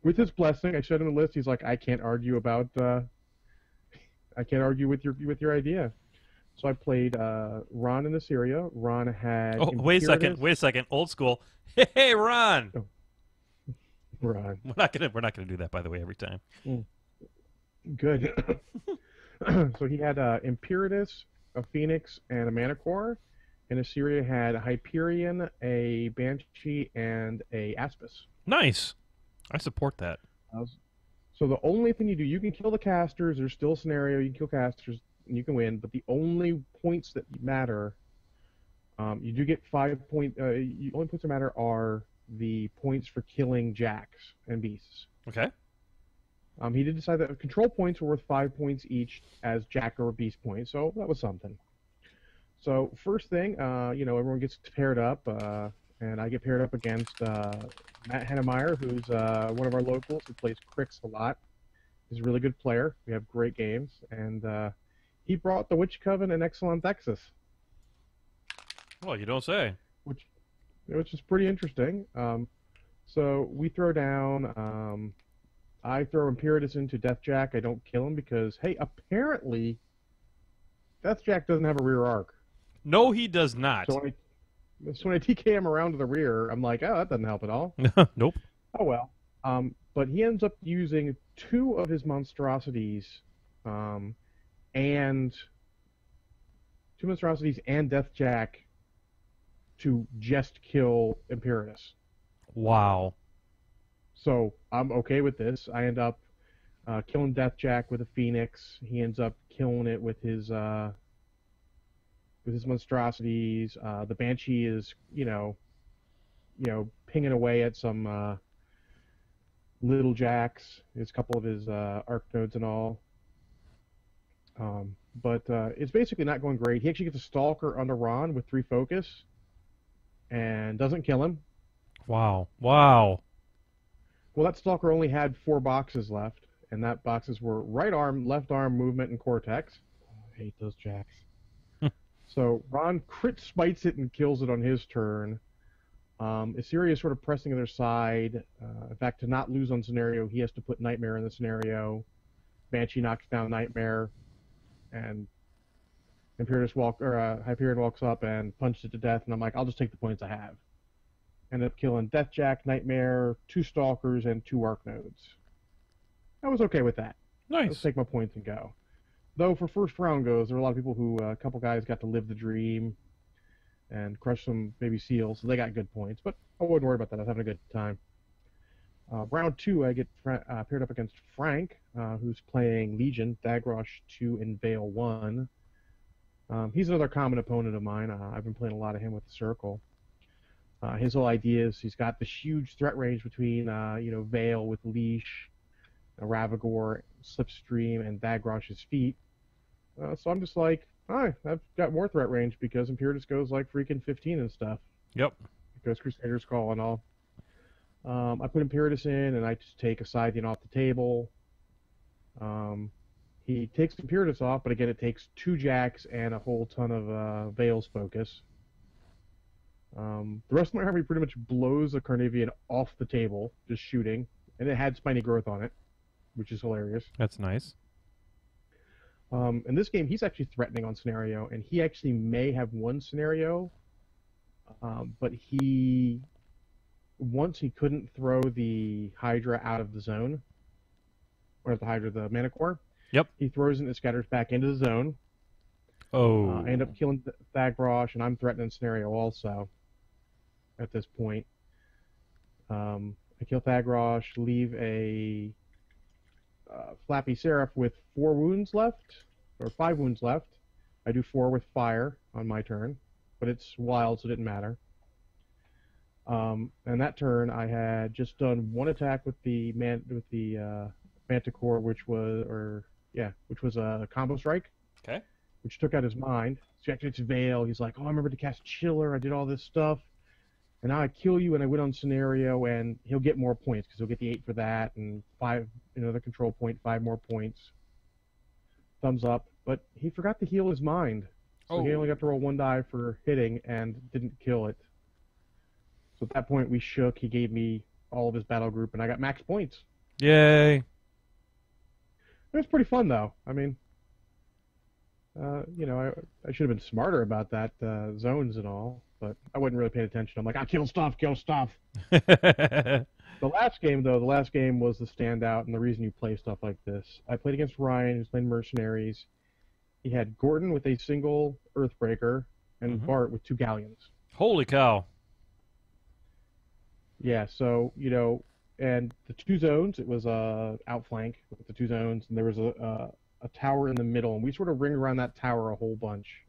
Speaker 2: With his blessing, I showed him the list. He's like, I can't argue about. I can't argue with your idea. So I played Ron and Assyria. Ron had.
Speaker 4: Oh, wait a second. Old school. Hey, Ron.
Speaker 2: Oh. Ron.
Speaker 4: We're not gonna do that, by the way, every time.
Speaker 2: Good. So he had Imperatus, a Phoenix, and a Manticore. And Assyria had a Hyperion, a Banshee, and a Aspis.
Speaker 4: Nice. I support that.
Speaker 2: So the only thing you do, you can kill the casters. There's still a scenario you can kill casters and you can win. But the only points that matter, you do get 5 point. The only points that matter are the points for killing jacks and beasts.
Speaker 4: Okay.
Speaker 2: He did decide that control points were worth 5 points each as jack or beast points. So that was something. So first thing, everyone gets paired up. And I get paired up against Matt Hennemeyer, who's one of our locals who plays Crix a lot. He's a really good player. We have great games. And he brought the Witch Coven and Exelon Texas.
Speaker 4: Well, you don't say.
Speaker 2: Which is pretty interesting. So we throw down... I throw Imperatus into Deathjack. I don't kill him because, hey, apparently Deathjack doesn't have a rear arc.
Speaker 4: No, he does not.
Speaker 2: So when I TK him around to the rear, I'm like, oh, that doesn't help at all.
Speaker 4: Nope.
Speaker 2: Oh, well. But he ends up using 2 of his monstrosities and 2 monstrosities and Death Jack to just kill Imperatus.
Speaker 4: Wow.
Speaker 2: So I'm okay with this. I end up killing Death Jack with a Phoenix. He ends up killing it with his monstrosities. The Banshee is, pinging away at some little jacks. His couple of his arc nodes and all. But it's basically not going great. He actually gets a Stalker on the Ron with 3 focus and doesn't kill him.
Speaker 4: Wow. Wow.
Speaker 2: Well, that Stalker only had 4 boxes left, and that boxes were right arm, left arm, movement, and Cortex. Oh, I hate those jacks. So Ron crit spites it and kills it on his turn. Assyria is sort of pressing on their side. In fact, to not lose on scenario, he has to put Nightmare in the scenario. Banshee knocks down Nightmare, and Hyperion walks up and punches it to death, and I'm like, I'll just take the points I have. Ended up killing Death Jack, Nightmare, 2 Stalkers, and 2 Arc Nodes. I was okay with that.
Speaker 4: Nice.
Speaker 2: Let's take my points and go. Though for first round goes, there were a lot of people who, a couple guys got to live the dream and crush some baby seals, so they got good points. But I wouldn't worry about that. I was having a good time. Round 2, I get paired up against Frank, who's playing Legion, Dagrosh 2, and Vale 1. He's another common opponent of mine. I've been playing a lot of him with the Circle. His whole idea is he's got this huge threat range between, Vale with Leash, Ravagore, Slipstream, and Dagrosh's feet. So I'm just like, I've got more threat range because Imperatus goes like freaking 15 and stuff.
Speaker 4: Yep.
Speaker 2: Because Crusader's Call and all. I put Imperatus in, and I just take a Scythian off the table. He takes Imperatus off, but again, it takes 2 jacks and a whole ton of Vale's focus. The rest of my army pretty much blows the Carnivian off the table, just shooting, and it had Spiny Growth on it, which is hilarious.
Speaker 4: That's nice.
Speaker 2: In this game, he's actually threatening on scenario, and he actually may have won scenario, but once he couldn't throw the Hydra out of the zone, or the Hydra, the Mana Core.
Speaker 4: Yep.
Speaker 2: He throws it and it scatters back into the zone.
Speaker 4: Oh.
Speaker 2: I end up killing Thagrosh, and I'm threatening scenario also at this point. I kill Thagrosh, leave a Flappy Seraph with 4 wounds left, or 5 wounds left. I do 4 with fire on my turn, but it's wild, so it didn't matter. And that turn, I had just done 1 attack with the Manticore, which was a combo strike.
Speaker 4: Okay.
Speaker 2: Which took out his mind. So after it's Vale, he's like, "Oh, I remember to cast Chiller. I did all this stuff, and now I kill you, and I win on scenario, and he'll get more points because he'll get the 8 for that, and 5 another control point, 5 more points. Thumbs up." But he forgot to heal his mind, so he only got to roll 1 die for hitting and didn't kill it. So at that point, we shook. He gave me all of his battle group, and I got max points.
Speaker 4: Yay!
Speaker 2: It was pretty fun, though. I mean, I should have been smarter about that zones and all, but I wasn't really paying attention. I'm like, kill stuff. The last game was the standout, and the reason you play stuff like this. I played against Ryan, who's playing Mercenaries. He had Gordon with a single Earthbreaker, and Bart with 2 Galleons.
Speaker 4: Holy cow.
Speaker 2: Yeah, so, and the 2 zones, it was outflank with the 2 zones, and there was a tower in the middle, and we sort of ring around that tower a whole bunch.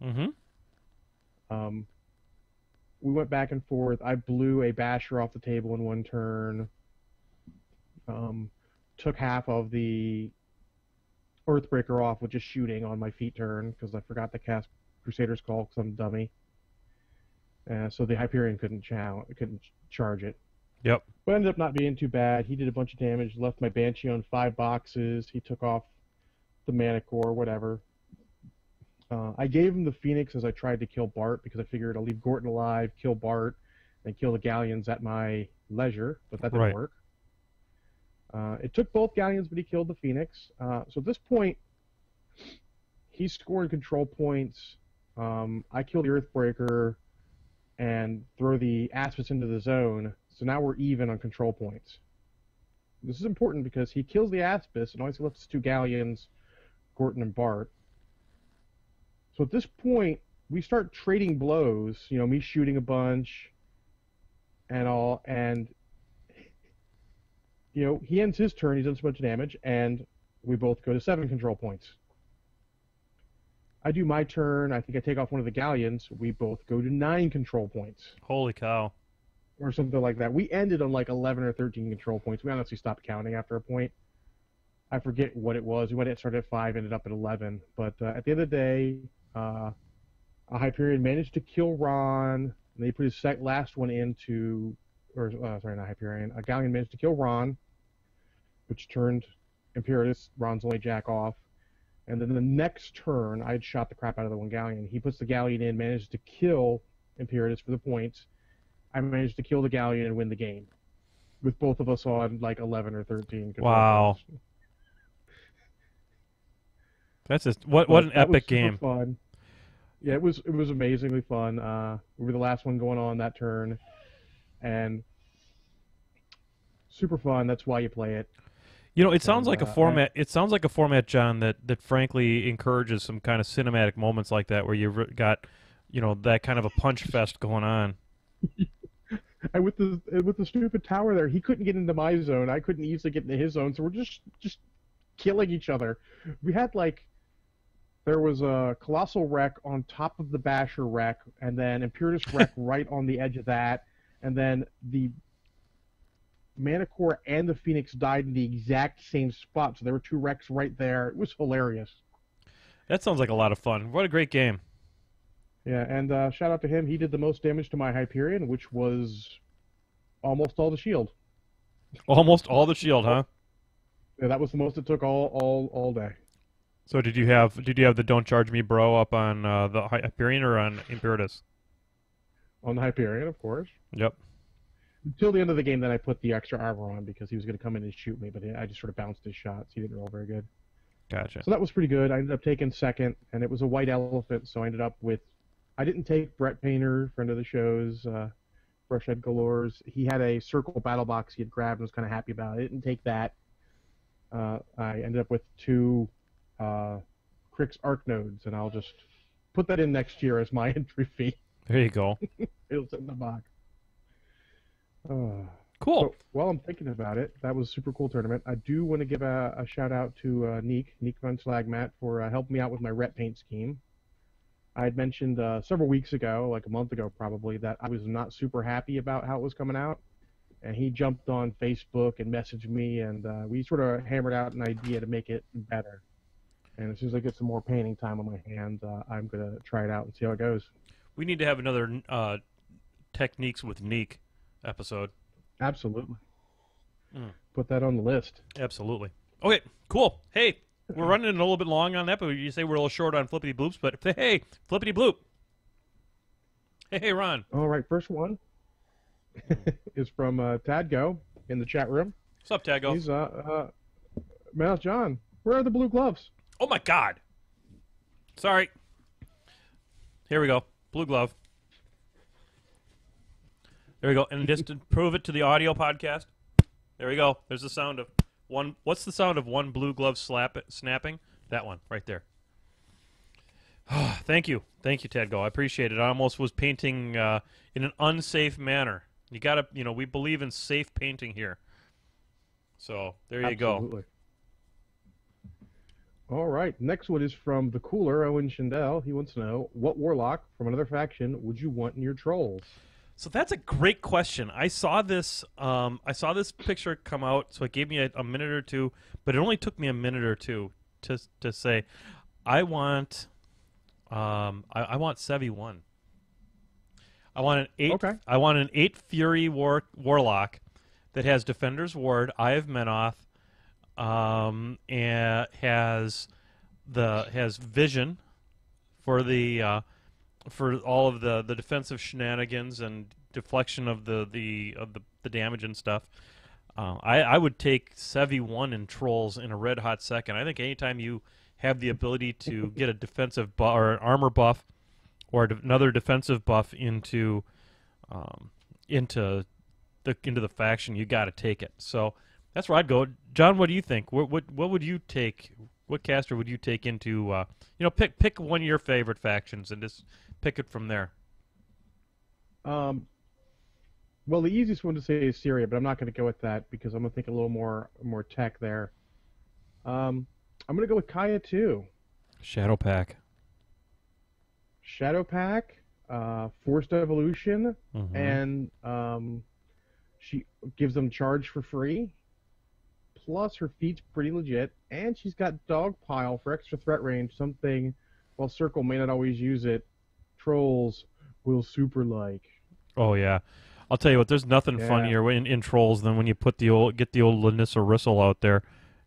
Speaker 2: We went back and forth. I blew a Basher off the table in 1 turn. Took half of the Earthbreaker off with just shooting on my feet turn because I forgot to cast Crusader's Call because I'm a dummy. So the Hyperion couldn't charge it.
Speaker 4: Yep.
Speaker 2: But ended up not being too bad. He did a bunch of damage, left my Banshee on 5 boxes. He took off the Mana Core, whatever. I gave him the Phoenix as I tried to kill Bart because I figured I'll leave Gordon alive, kill Bart, and kill the Galleons at my leisure, but that didn't work. It took both Galleons, but he killed the Phoenix. So at this point, he scored control points. I kill the Earthbreaker and throw the Aspis into the zone. So now we're even on control points. This is important because he kills the Aspis and always left his 2 Galleons Gorton and Bart. So at this point, we start trading blows. You know, me shooting a bunch and all, and you know, he ends his turn. He's done so much damage, and we both go to 7 control points. I do my turn. I think I take off one of the galleons. We both go to 9 control points.
Speaker 4: Holy cow.
Speaker 2: Or something like that. We ended on like 11 or 13 control points. We honestly stopped counting after a point. I forget what it was. We went started at 5, ended up at 11. But at the end of the day, a Hyperion managed to kill Ron. And they put his last one into, or sorry, not Hyperion. A Galleon managed to kill Ron, which turned Imperatus, Ron's only jack, off. And then the next turn, I had shot the crap out of the one Galleon. He puts the Galleon in, manages to kill Imperatus for the points. I managed to kill the Galleon and win the game, with both of us on like 11 or 13.
Speaker 4: Wow. That's just what an epic game.
Speaker 2: Fun. Yeah, it was amazingly fun. We were the last one going on that turn, and super fun. That's why you play it.
Speaker 4: You know, it sounds like a format. It sounds like a format, John, that frankly encourages some kind of cinematic moments like that, where you've got, you know, that kind of a punch fest going on.
Speaker 2: And with the stupid tower there, he couldn't get into my zone. I couldn't easily get into his zone, so we're just killing each other. We had like, there was a Colossal Wreck on top of the Basher Wreck, and then Imperatus Wreck right on the edge of that, and then the Manicore and the Phoenix died in the exact same spot, so there were 2 wrecks right there. It was hilarious.
Speaker 4: That sounds like a lot of fun. What a great game.
Speaker 2: Yeah, and shout out to him. He did the most damage to my Hyperion, which was almost all the shield.
Speaker 4: Almost all the shield, huh?
Speaker 2: Yeah, that was the most it took all day.
Speaker 4: So did you have the Don't Charge Me Bro up on the Hyperion or on Imperatus?
Speaker 2: On the Hyperion, of course.
Speaker 4: Yep.
Speaker 2: Until the end of the game, then I put the extra armor on because he was going to come in and shoot me, but I just sort of bounced his shots. He didn't roll very good.
Speaker 4: Gotcha.
Speaker 2: So that was pretty good. I ended up taking 2nd, and it was a white elephant, so I ended up with... I didn't take Brett Painter, friend of the show's, Brushhead Galore's. He had a circle battle box he had grabbed and was kind of happy about it. I didn't take that. I ended up with 2 Crix Arc Nodes, and I'll just put that in next year as my entry fee.
Speaker 4: There you go.
Speaker 2: It'll sit in the box.
Speaker 4: Cool.
Speaker 2: So, while I'm thinking about it, that was a super cool tournament. I do want to give a shout out to Neek von Slagmat for helping me out with my rep paint scheme. I had mentioned several weeks ago, like a month ago probably, that I was not super happy about how it was coming out. And he jumped on Facebook and messaged me, and we sort of hammered out an idea to make it better. And as soon as I get some more painting time on my hands, I'm going to try it out and see how it goes.
Speaker 4: We need to have another Techniques with Neek episode.
Speaker 2: Absolutely. Put that on the list.
Speaker 4: Absolutely. Okay, cool. Hey, we're running a little bit long on that, but you say we're a little short on Flippity Bloops, but hey, Flippity Bloop. Hey, Ron.
Speaker 2: All right, first one is from Tadgo in the chat room.
Speaker 4: What's up, Tadgo?
Speaker 2: He's, Mouse John, where are the blue gloves?
Speaker 4: Oh, my God. Sorry. Here we go. Blue glove. There we go. And just to prove it to the audio podcast, there we go. There's the sound of one. What's the sound of one blue glove snapping? That one right there. Thank you. Thank you, Tadgo. I appreciate it. I almost was painting in an unsafe manner. You got to, you know, we believe in safe painting here. So there you
Speaker 2: Absolutely.
Speaker 4: go.
Speaker 2: All right. Next one is from the cooler, Owen Shindell. He wants to know, what warlock from another faction would you want in your trolls?
Speaker 4: So that's a great question. I saw this picture come out, so it gave me a minute or two, but it only took me a minute or two to say, I want Sevi 1. I want an 8.
Speaker 2: Okay.
Speaker 4: I want an 8 Fury warlock that has Defender's Ward, Eye of Menoth, and has vision for the for all of the defensive shenanigans and deflection of the damage and stuff. I would take Sevi 1 in Trolls in a red hot second. I think anytime you have the ability to get a defensive or an armor buff or another defensive buff into the faction, you got to take it. So that's where I'd go. John, what do you think? What would you take? what caster would you take into pick one of your favorite factions and just pick it from there?
Speaker 2: Well, the easiest one to say is Syria, but I'm not going to go with that because I'm going to think a little more tech there. I'm going to go with Kaya too.
Speaker 4: Shadow Pack.
Speaker 2: Shadow Pack, Forced Evolution,
Speaker 4: Mm-hmm.
Speaker 2: and she gives them charge for free. Plus, her feat's pretty legit, and she's got Dogpile for extra threat range, something, while Circle may not always use it, Trolls will super like.
Speaker 4: Oh, yeah. I'll tell you what, there's nothing funnier in Trolls than when you get the old Lanissa Rissel out there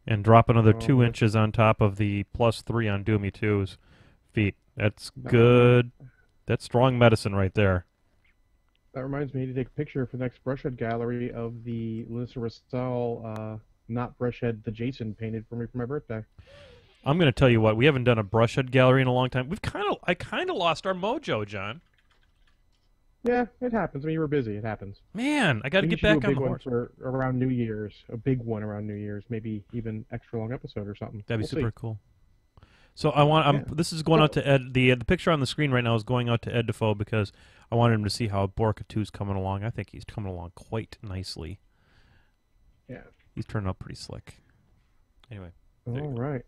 Speaker 4: and drop another 2 inches on top of the +3 on Doomy 2's feet. That's good. That's strong medicine right there.
Speaker 2: That reminds me to take a picture for the next Brushhead gallery of the Lanissa Rissel, not Brushhead, the Jason painted for me for my birthday.
Speaker 4: I'm going to tell you what, we haven't done a Brushhead gallery in a long time. I kind of lost our mojo, John.
Speaker 2: Yeah, it happens. I mean, you were busy. It happens.
Speaker 4: Man, I got to get back on the horse.
Speaker 2: For around New Year's, a big one around New Year's, maybe even extra long episode or something.
Speaker 4: That'd be super cool. So I want. This is going out to Ed. The picture on the screen right now is going out to Ed Defoe because I wanted him to see how Borka 2's coming along. I think he's coming along quite nicely.
Speaker 2: Yeah,
Speaker 4: he's turned out pretty slick. Anyway.
Speaker 2: All right.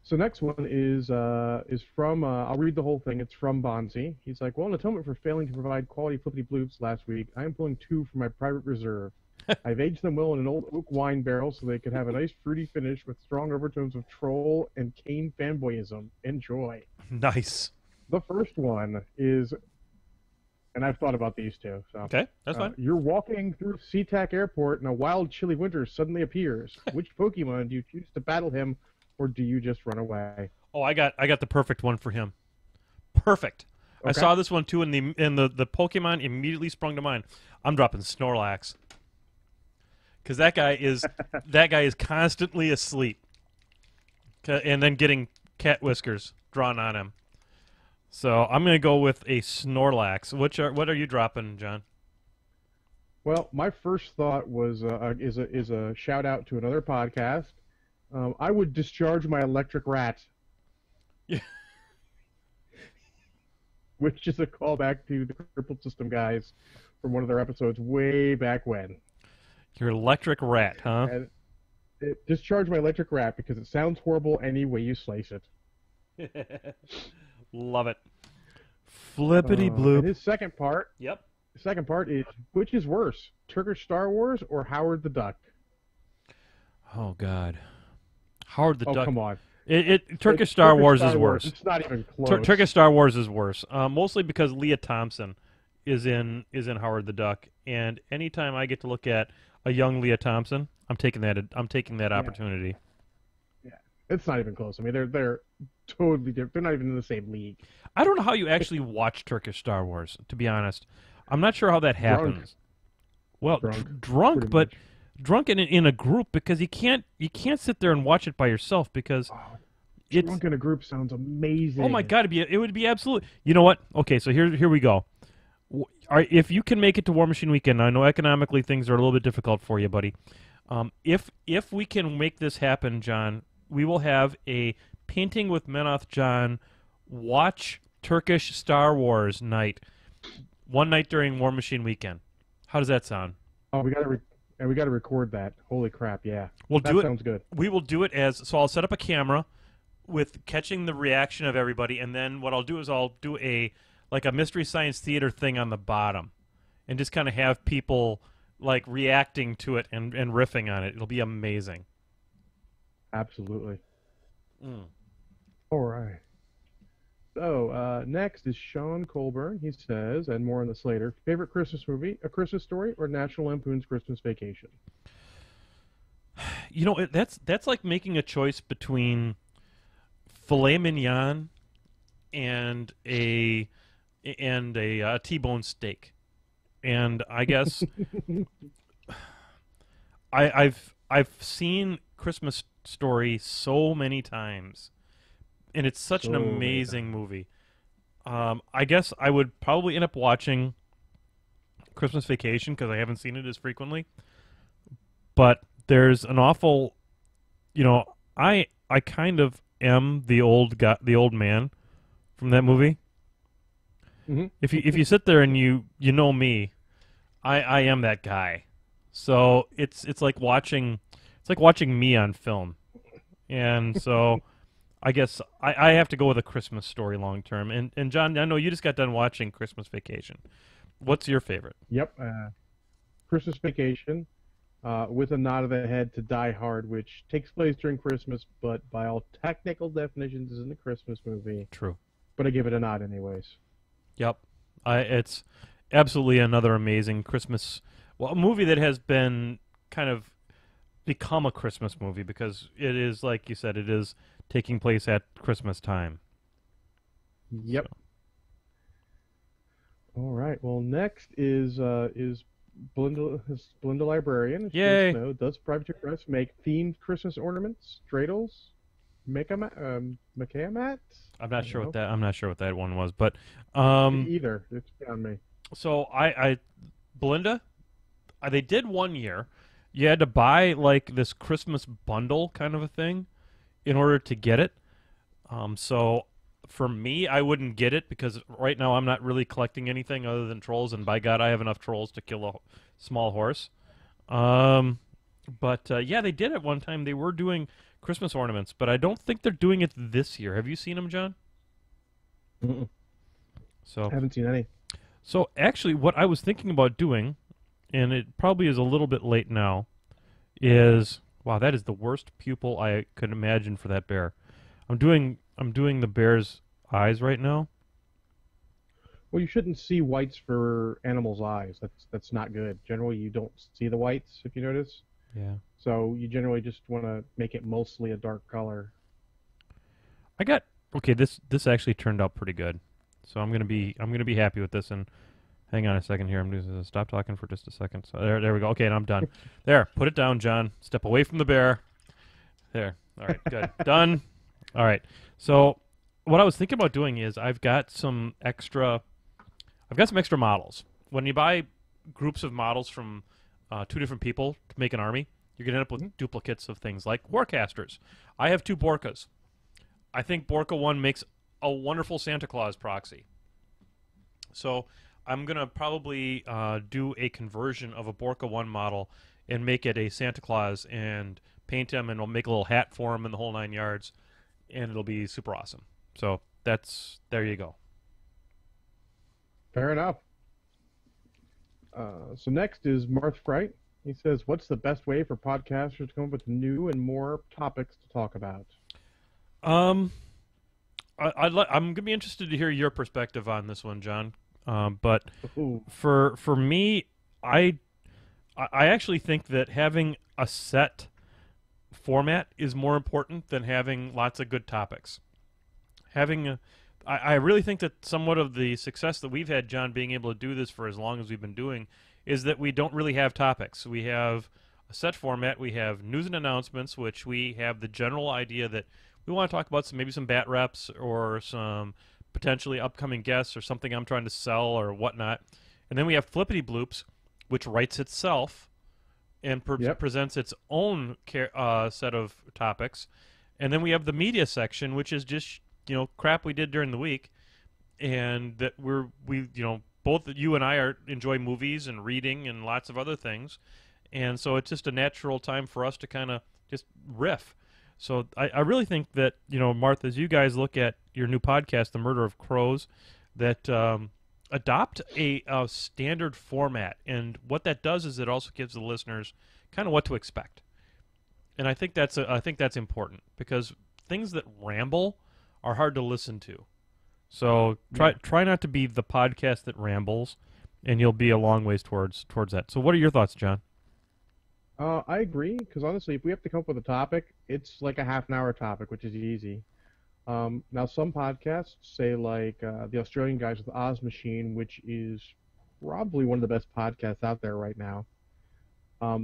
Speaker 2: So next one is from, I'll read the whole thing. It's from Bonzi. He's like, well, in atonement for failing to provide quality Flippity bloops last week, I am pulling 2 from my private reserve. I've aged them well in an old oak wine barrel so they could have a nice fruity finish with strong overtones of troll and Kane fanboyism. Enjoy.
Speaker 4: Nice.
Speaker 2: The first one is, and I've thought about these two. So,
Speaker 4: okay, that's fine.
Speaker 2: You're walking through SeaTac Airport and a wild, chilly winter suddenly appears. Which Pokemon do you choose to battle him? Or do you just run away?
Speaker 4: Oh, I got the perfect one for him. Perfect. Okay. I saw this one too, and the Pokemon immediately sprung to mind. I'm dropping Snorlax because that guy is constantly asleep, and then getting cat whiskers drawn on him. So I'm going to go with a Snorlax. What are you dropping, John?
Speaker 2: Well, my first thought was is a shout out to another podcast. I would discharge my electric rat.
Speaker 4: Yeah.
Speaker 2: Which is a callback to the Crippled System guys from one of their episodes way back when.
Speaker 4: Your electric rat, huh?
Speaker 2: And discharge my electric rat because it sounds horrible any way you slice it.
Speaker 4: Love it. Flippity bloop.
Speaker 2: And his second part.
Speaker 4: Yep.
Speaker 2: The second part is, which is worse, Turkish Star Wars or Howard the Duck?
Speaker 4: Oh, God. Howard the Duck.
Speaker 2: Oh, come on.
Speaker 4: Turkish Star Wars is worse.
Speaker 2: It's not even close.
Speaker 4: Turkish Star Wars is worse. Mostly because Leah Thompson is in Howard the Duck, and anytime I get to look at a young Leah Thompson, I'm taking that opportunity.
Speaker 2: Yeah, it's not even close. I mean, they're totally different. They're not even in the same league.
Speaker 4: I don't know how you actually watch Turkish Star Wars. To be honest, I'm not sure how that happens. Well, drunk, but. Much. Drunk in a group because you can't sit there and watch it by yourself because
Speaker 2: drunk in a group sounds amazing.
Speaker 4: Oh my God, it would be absolute. You know what? Okay, so here we go. If you can make it to Warmachine weekend, I know economically things are a little bit difficult for you, buddy. If we can make this happen, John, we will have a Painting with Menoth John watch Turkish Star Wars night, one night during Warmachine weekend. How does that sound?
Speaker 2: Oh, we got to record that. Holy crap, yeah.
Speaker 4: That
Speaker 2: sounds good.
Speaker 4: We will do it so I'll set up a camera with catching the reaction of everybody, and then what I'll do is I'll do a Mystery Science Theater thing on the bottom and just kind of have people like reacting to it and riffing on it. It'll be amazing.
Speaker 2: Absolutely. All right. So, next is Sean Colburn. He says, and more on this later, favorite Christmas movie, A Christmas Story, or National Lampoon's Christmas Vacation?
Speaker 4: You know, that's like making a choice between filet mignon and a T-bone steak. And I guess I've seen Christmas Story so many times. And it's such an amazing movie. I guess I would probably end up watching Christmas Vacation because I haven't seen it as frequently. But there's an awful, I I kind of am the old guy, the old man from that movie.
Speaker 2: Mm-hmm.
Speaker 4: If you sit there and you know me, I am that guy. So it's like watching me on film. And so I guess I have to go with a Christmas Story long term. And John, I know you just got done watching Christmas Vacation. What's your favorite?
Speaker 2: Yep. Christmas Vacation, with a nod of the head to Die Hard, which takes place during Christmas, but by all technical definitions isn't a Christmas movie.
Speaker 4: True.
Speaker 2: But I give it a nod anyways.
Speaker 4: Yep. It's absolutely another amazing Christmas, well, a movie that has been kind of become a Christmas movie because it is, like you said, it is taking place at Christmas time.
Speaker 2: Yep.
Speaker 4: So.
Speaker 2: All right. Well, next is Belinda Librarian. She
Speaker 4: Yay!
Speaker 2: wants to know, does Private Press make themed Christmas ornaments, dreidels, Makia mats?
Speaker 4: I'm not sure what that one was, but
Speaker 2: Me either. It's beyond me.
Speaker 4: so I Belinda, they did one year. You had to buy like this Christmas bundle kind of a thing in order to get it. So for me, I wouldn't get it because right now I'm not really collecting anything other than trolls, and by God, I have enough trolls to kill a small horse. But yeah, they did it one time. They were doing Christmas ornaments, but I don't think they're doing it this year. Have you seen them, John?
Speaker 2: Mm-mm.
Speaker 4: So
Speaker 2: I haven't seen any.
Speaker 4: So actually, what I was thinking about doing, and it probably is a little bit late now, is wow, that is the worst pupil I could imagine for that bear. I'm doing the bear's eyes right now.
Speaker 2: Well, you shouldn't see whites for animals' eyes. That's not good. Generally, you don't see the whites if you notice.
Speaker 4: Yeah.
Speaker 2: So you generally just want to make it mostly a dark color.
Speaker 4: Okay. This actually turned out pretty good, so I'm gonna be happy with this. And hang on a second here. I'm gonna stop talking for just a second. So there we go. Okay, and I'm done. There, put it down, John. Step away from the bear. There. All right, good. Done. All right. So what I was thinking about doing is I've got some extra models. When you buy groups of models from two different people to make an army, you're going to end up with duplicates of things like Warcasters. I have 2 Borkas. I think Borka 1 makes a wonderful Santa Claus proxy. So I'm going to probably do a conversion of a Borka 1 model and make it a Santa Claus and paint him, and we'll make a little hat for him in the whole 9 yards, and it'll be super awesome. So there you go.
Speaker 2: Fair enough. So next is Marth Fright. He says, what's the best way for podcasters to come up with new and more topics to talk about?
Speaker 4: I'm going to be interested to hear your perspective on this one, John. But for me, I actually think that having a set format is more important than having lots of good topics. I really think that somewhat of the success that we've had, John, being able to do this for as long as we've been doing, is that we don't really have topics. We have a set format. We have news and announcements, which we have the general idea that we want to talk about maybe some Batreps or some potentially upcoming guests or something I'm trying to sell or whatnot. And then we have Flippity Bloops, which writes itself and presents its own set of topics. And then we have the media section, which is just crap we did during the week, and that we both you and I enjoy movies and reading and lots of other things, and so it's just a natural time for us to kind of just riff. So I really think that Martha, as you guys look at your new podcast, The Murder of Crows, that adopt a standard format, and what that does is it also gives the listeners kind of what to expect, and I think that's important because things that ramble are hard to listen to. So try not to be the podcast that rambles, and you'll be a long ways towards that. So what are your thoughts, John?
Speaker 2: I agree, because honestly, if we have to come up with a topic, it's like a half-an-hour topic, which is easy. Now, some podcasts, say like the Australian guys with Warmachine, which is probably one of the best podcasts out there right now,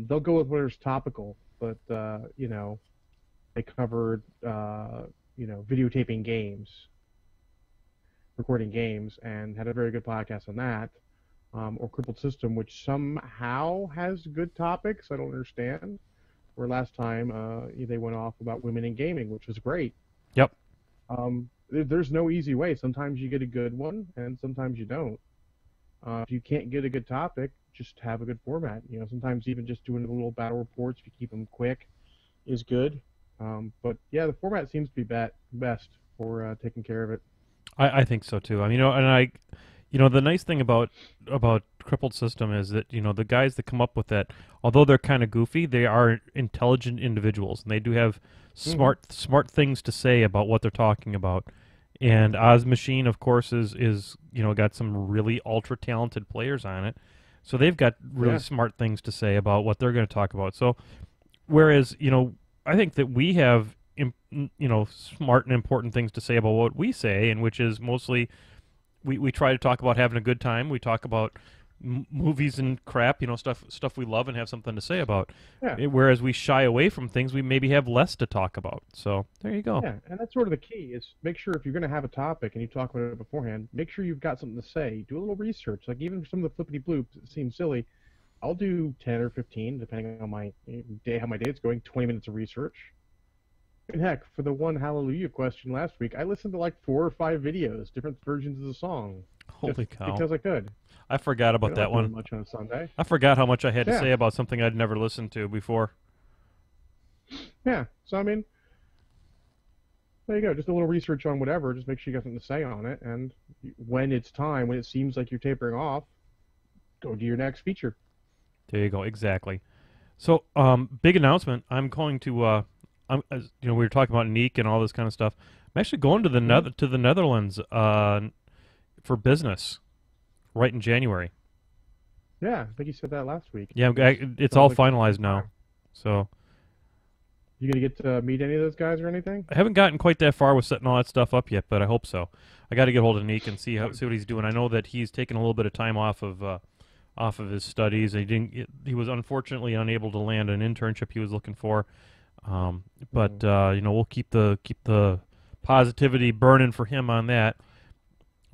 Speaker 2: they'll go with whatever's topical, but, they covered, videotaping games, recording games, and had a very good podcast on that. Or Crippled System, which somehow has good topics. I don't understand. where last time they went off about women in gaming, which was great.
Speaker 4: Yep.
Speaker 2: There's no easy way. Sometimes you get a good one, and sometimes you don't. If you can't get a good topic, just have a good format. Sometimes even just doing the little battle reports, if you keep them quick, is good. But yeah, the format seems to be best for taking care of it.
Speaker 4: I think so too. I mean, the nice thing about Crippled System is that the guys that come up with that, although they're kind of goofy, they are intelligent individuals, and they do have smart things to say about what they're talking about. And Warmachine, of course, is got some really ultra talented players on it, so they've got really smart things to say about what they're going to talk about. So, whereas I think that we have smart and important things to say about what we say, and which is mostly we try to talk about having a good time. We talk about movies and crap, stuff we love and have something to say about.
Speaker 2: Yeah.
Speaker 4: Whereas we shy away from things we maybe have less to talk about. So there you go.
Speaker 2: Yeah, and that's sort of the key is make sure if you're going to have a topic and you talk about it beforehand, make sure you've got something to say. Do a little research. Like even some of the flippity bloops that seem silly, I'll do 10 or 15, depending on my day, how my day's going, 20 minutes of research. And heck, for the one Hallelujah question last week, I listened to like 4 or 5 videos, different versions of the song.
Speaker 4: Holy cow.
Speaker 2: Because I could.
Speaker 4: I forgot about that one.
Speaker 2: Much on a Sunday.
Speaker 4: I forgot how much I had to say about something I'd never listened to before.
Speaker 2: Yeah, so I mean, there you go. Just a little research on whatever. Just make sure you got something to say on it. And when it's time, when it seems like you're tapering off, go to your next feature.
Speaker 4: There you go. Exactly. So, big announcement. I'm going to, we were talking about Neek and all this kind of stuff. I'm actually going to the Netherlands for business right in January.
Speaker 2: Yeah, I think you said that last week.
Speaker 4: Yeah, it's all finalized now. So,
Speaker 2: you gonna get to meet any of those guys or anything?
Speaker 4: I haven't gotten quite that far with setting all that stuff up yet, but I hope so. I got to get hold of Neek and see what he's doing. I know that he's taken a little bit of time off of his studies. He was unfortunately unable to land an internship he was looking for. But we'll keep the positivity burning for him on that.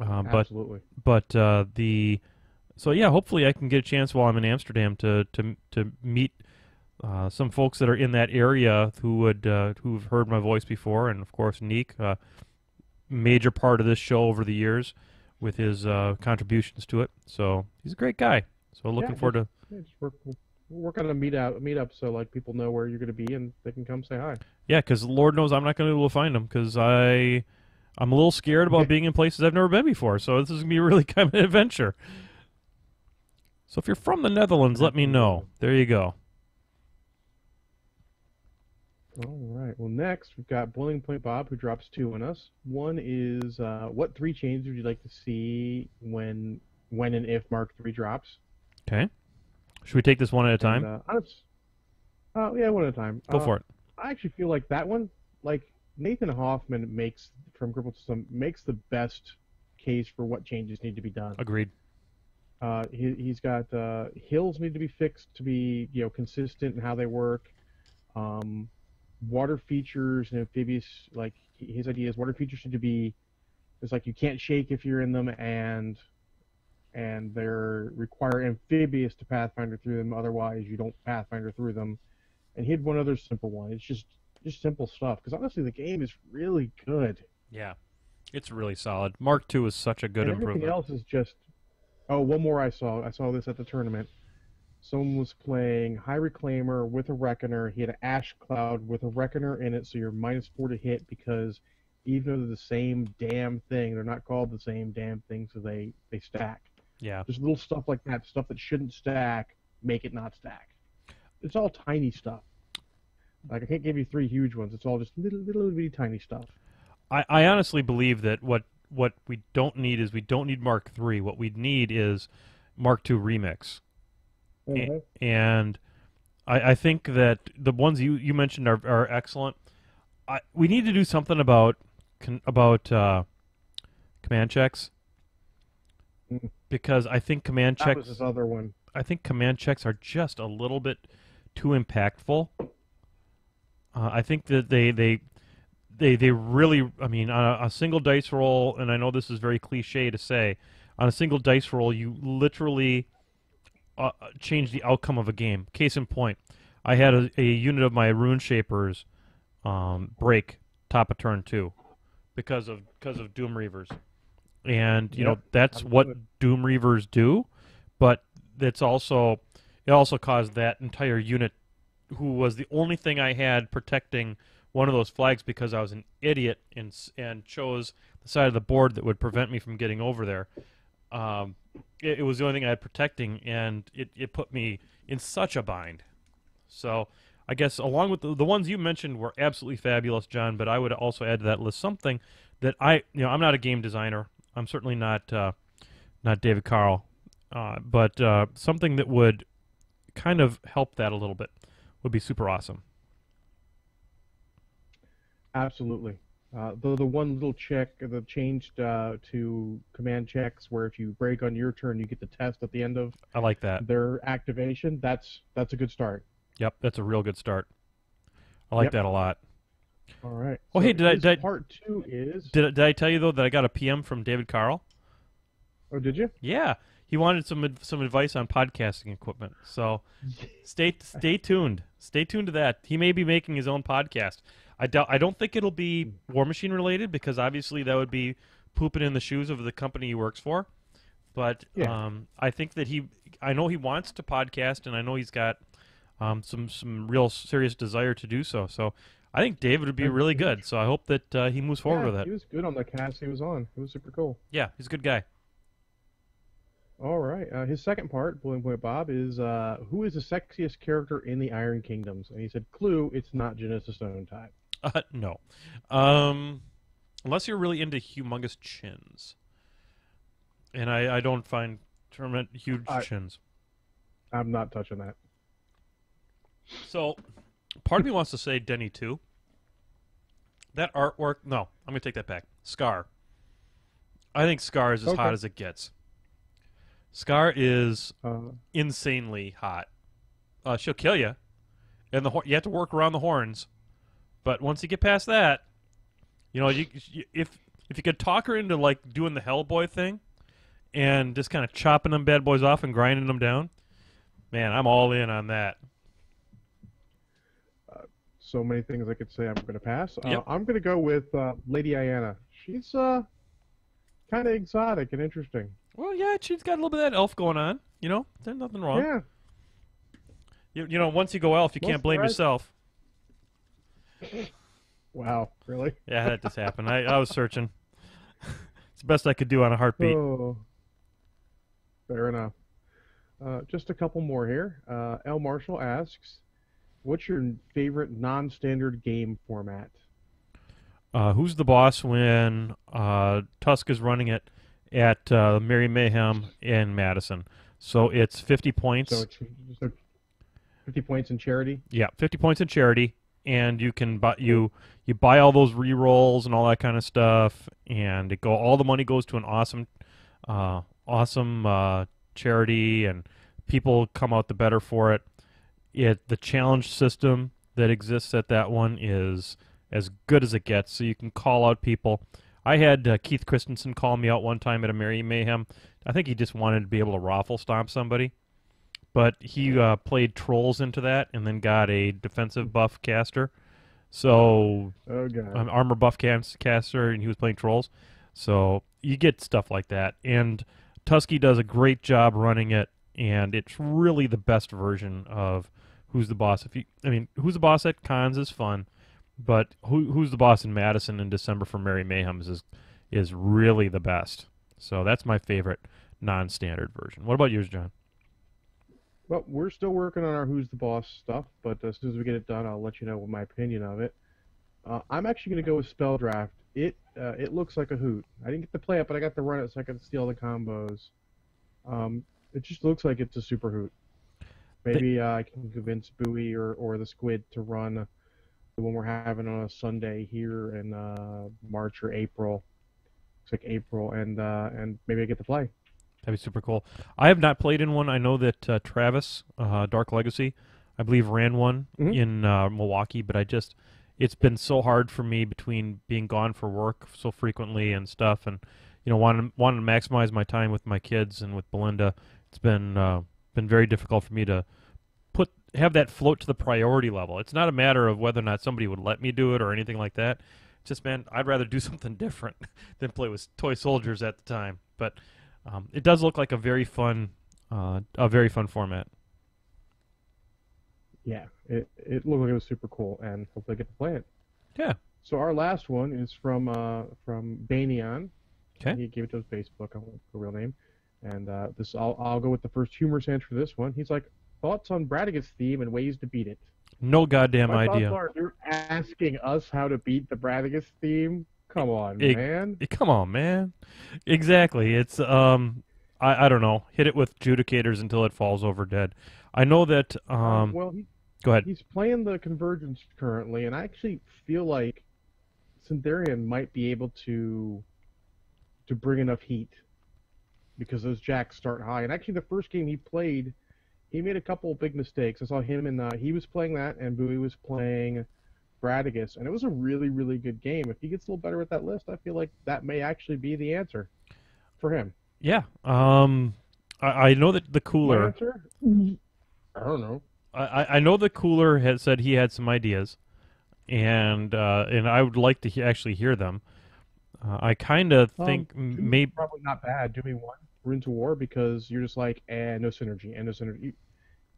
Speaker 2: Absolutely.
Speaker 4: So yeah, hopefully I can get a chance while I'm in Amsterdam to meet some folks that are in that area who've heard my voice before, and of course Neek, major part of this show over the years with his contributions to it. So he's a great guy. So looking forward to.
Speaker 2: Work on a meetup so like people know where you're going to be and they can come say hi.
Speaker 4: Yeah, because Lord knows I'm not going to be able to find them because I'm a little scared about being in places I've never been before. So this is going to be really kind of an adventure. So if you're from the Netherlands, let me know. There you go.
Speaker 2: All right. Well, next we've got Boiling Point Bob, who drops 2 on us. One is what 3 changes would you like to see when and if Mark 3 drops?
Speaker 4: Okay. Should we take this one at a time?
Speaker 2: Yeah, one at a time.
Speaker 4: Go for it.
Speaker 2: I actually feel like that one, like Nathan Hoffman from Crippled System, makes the best case for what changes need to be done.
Speaker 4: Agreed.
Speaker 2: He's got hills need to be fixed to be consistent in how they work. Water features and amphibious, like his idea is water features need to be, it's like you can't shake if you're in them, and they're require amphibious to pathfinder through them, otherwise you don't pathfinder through them. And he had one other simple one. It's just simple stuff, because honestly the game is really good.
Speaker 4: Yeah, it's really solid. Mark II is such a good improvement.
Speaker 2: Everything else is just, one more I saw this at the tournament. Someone was playing High Reclaimer with a Reckoner. He had an Ash Cloud with a Reckoner in it, so you're -4 to hit, because even though they're the same damn thing, they're not called the same damn thing, so they stack.
Speaker 4: Yeah.
Speaker 2: There's little stuff like that, stuff that shouldn't stack, make it not stack. It's all tiny stuff. Like, I can't give you 3 huge ones. It's all just little bitty tiny stuff.
Speaker 4: I honestly believe that what we don't need is we don't need Mark III. What we need is Mark II Remix.
Speaker 2: Mm-hmm.
Speaker 4: And I think that the ones you mentioned are excellent. We need to do something about command checks. Because I think command checks.
Speaker 2: That was his other one.
Speaker 4: I think command checks are just a little bit too impactful. I think that they really. I mean, on a single dice roll, and I know this is very cliche to say, on a single dice roll, you literally change the outcome of a game. Case in point, I had a unit of my Rune Shapers break top of turn 2 because of Doom Reavers, and you know
Speaker 2: Yep,
Speaker 4: that's what
Speaker 2: understood.
Speaker 4: Doom Reavers do, but it also caused that entire unit, who was the only thing I had protecting one of those flags because I was an idiot and chose the side of the board that would prevent me from getting over there. Um, it was the only thing I had protecting, and it put me in such a bind. So I guess along with the ones you mentioned were absolutely fabulous, John, but I would also add to that list something that I'm not a game designer. I'm certainly not David Carl, but something that would kind of help that a little bit would be super awesome.
Speaker 2: Absolutely. The one little check that changed to command checks, where if you break on your turn, you get the test at the end of
Speaker 4: I like that.
Speaker 2: their activation. That's a good start.
Speaker 4: Yep, that's a real good start. I like
Speaker 2: Yep.
Speaker 4: that a lot.
Speaker 2: All right.
Speaker 4: Oh,
Speaker 2: So
Speaker 4: hey,
Speaker 2: his part two is.
Speaker 4: did I tell you though that I got a PM from David Carl?
Speaker 2: Oh, did you?
Speaker 4: Yeah, he wanted some advice on podcasting equipment. So stay tuned. Stay tuned to that. He may be making his own podcast. I don't think it'll be Warmachine related, because obviously that would be pooping in the shoes of the company he works for. But
Speaker 2: Yeah.
Speaker 4: I think that I know he wants to podcast, and I know he's got some real serious desire to do so. So I think David would be really good. So I hope that he moves forward
Speaker 2: Yeah,
Speaker 4: with it.
Speaker 2: he was good on the cast he was on. It was super cool.
Speaker 4: Yeah, he's a good guy.
Speaker 2: All right. His second part, Blowing Point Bob, is who is the sexiest character in the Iron Kingdoms? And he said, clue, it's not Genesis Stone type.
Speaker 4: No. Unless you're really into humongous chins. And I don't find tournament huge chins.
Speaker 2: I'm not touching that.
Speaker 4: So, part of me wants to say Denny too. That artwork, no, I'm going to take that back. Scar. I think Scar is as hot as it gets. Scar is insanely hot. She'll kill you. And you have to work around the horns. But once you get past that, you know, if you could talk her into like doing the Hellboy thing and just kind of chopping them bad boys off and grinding them down, man, I'm all in on that.
Speaker 2: So many things I could say. I'm going to pass.
Speaker 4: Yep.
Speaker 2: I'm going to go with Lady Diana. She's kind of exotic and interesting.
Speaker 4: Well, yeah, she's got a little bit of that elf going on. You know, there's nothing wrong.
Speaker 2: Yeah.
Speaker 4: You know, once you go elf, you can't blame yourself.
Speaker 2: Wow, really?
Speaker 4: Yeah, that just happened. I was searching. It's the best I could do on a heartbeat.
Speaker 2: Oh, fair enough. Just a couple more here. L. Marshall asks, what's your favorite non-standard game format?
Speaker 4: Who's the boss when Tusk is running it at Merry Mayhem in Madison? So it's 50 points.
Speaker 2: So it's 50 points in charity?
Speaker 4: Yeah, 50 points in charity, and you can buy you buy all those re-rolls and all that kind of stuff, and all the money goes to an awesome charity, and people come out the better for it. The challenge system that exists at that one is as good as it gets, so you can call out people. I had Keith Christensen call me out one time at a Merry Mayhem. I think he just wanted to be able to raffle stomp somebody. But he played trolls into that and then got a defensive buff caster. So, armor buff caster, and he was playing trolls. So, you get stuff like that. And Tusky does a great job running it, and it's really the best version of Who's the Boss. Who's the Boss at cons is fun, but Who's the Boss in Madison in December for Merry Mayhems is really the best. So, that's my favorite non-standard version. What about yours, John?
Speaker 2: Well, we're still working on our Who's the Boss stuff, but as soon as we get it done, I'll let you know what my opinion of it. I'm actually going to go with Spell Draft. It looks like a hoot. I didn't get to play it, but I got to run it so I could steal the combos. It just looks like it's a super hoot. Maybe I can convince Bowie or the Squid to run the one we're having on a Sunday here in March or April. Looks like April, and maybe I get to play.
Speaker 4: That'd be super cool. I have not played in one. I know that Travis, Dark Legacy, I believe ran one in Milwaukee, but it's been so hard for me between being gone for work so frequently and stuff, and wanting to maximize my time with my kids and with Belinda. It's been very difficult for me to have that float to the priority level. It's not a matter of whether or not somebody would let me do it or anything like that. It's just, man, I'd rather do something different than play with toy soldiers at the time. But it does look like a very fun format.
Speaker 2: Yeah, it looked like it was super cool, and hopefully I get to play it.
Speaker 4: Yeah.
Speaker 2: So our last one is from Banion.
Speaker 4: Okay.
Speaker 2: He gave it to his Facebook. I won't the real name. And I'll go with the first humorous answer for this one. He's like, thoughts on Bradigus theme and ways to beat it.
Speaker 4: No goddamn
Speaker 2: My
Speaker 4: idea.
Speaker 2: thoughts are, you're asking us how to beat the Bradigus theme? Come on, man.
Speaker 4: Come on, man. Exactly. It's I don't know. Hit it with judicators until it falls over dead. I know that
Speaker 2: Well,
Speaker 4: go ahead.
Speaker 2: he's playing the Convergence currently, and I actually feel like Sindarian might be able to bring enough heat because those jacks start high. And actually, the first game he played, he made a couple of big mistakes. I saw him and he was playing that, and Bowie was playing Bradigus, and it was a really, really good game. If he gets a little better with that list, I feel like that may actually be the answer for him.
Speaker 4: Yeah. I know that the cooler.
Speaker 2: My answer? I don't know.
Speaker 4: I know the cooler has said he had some ideas, and I would like to actually hear them. I kind of think maybe
Speaker 2: probably not bad. Do me one. We're into war because you're just like, no synergy, and no synergy.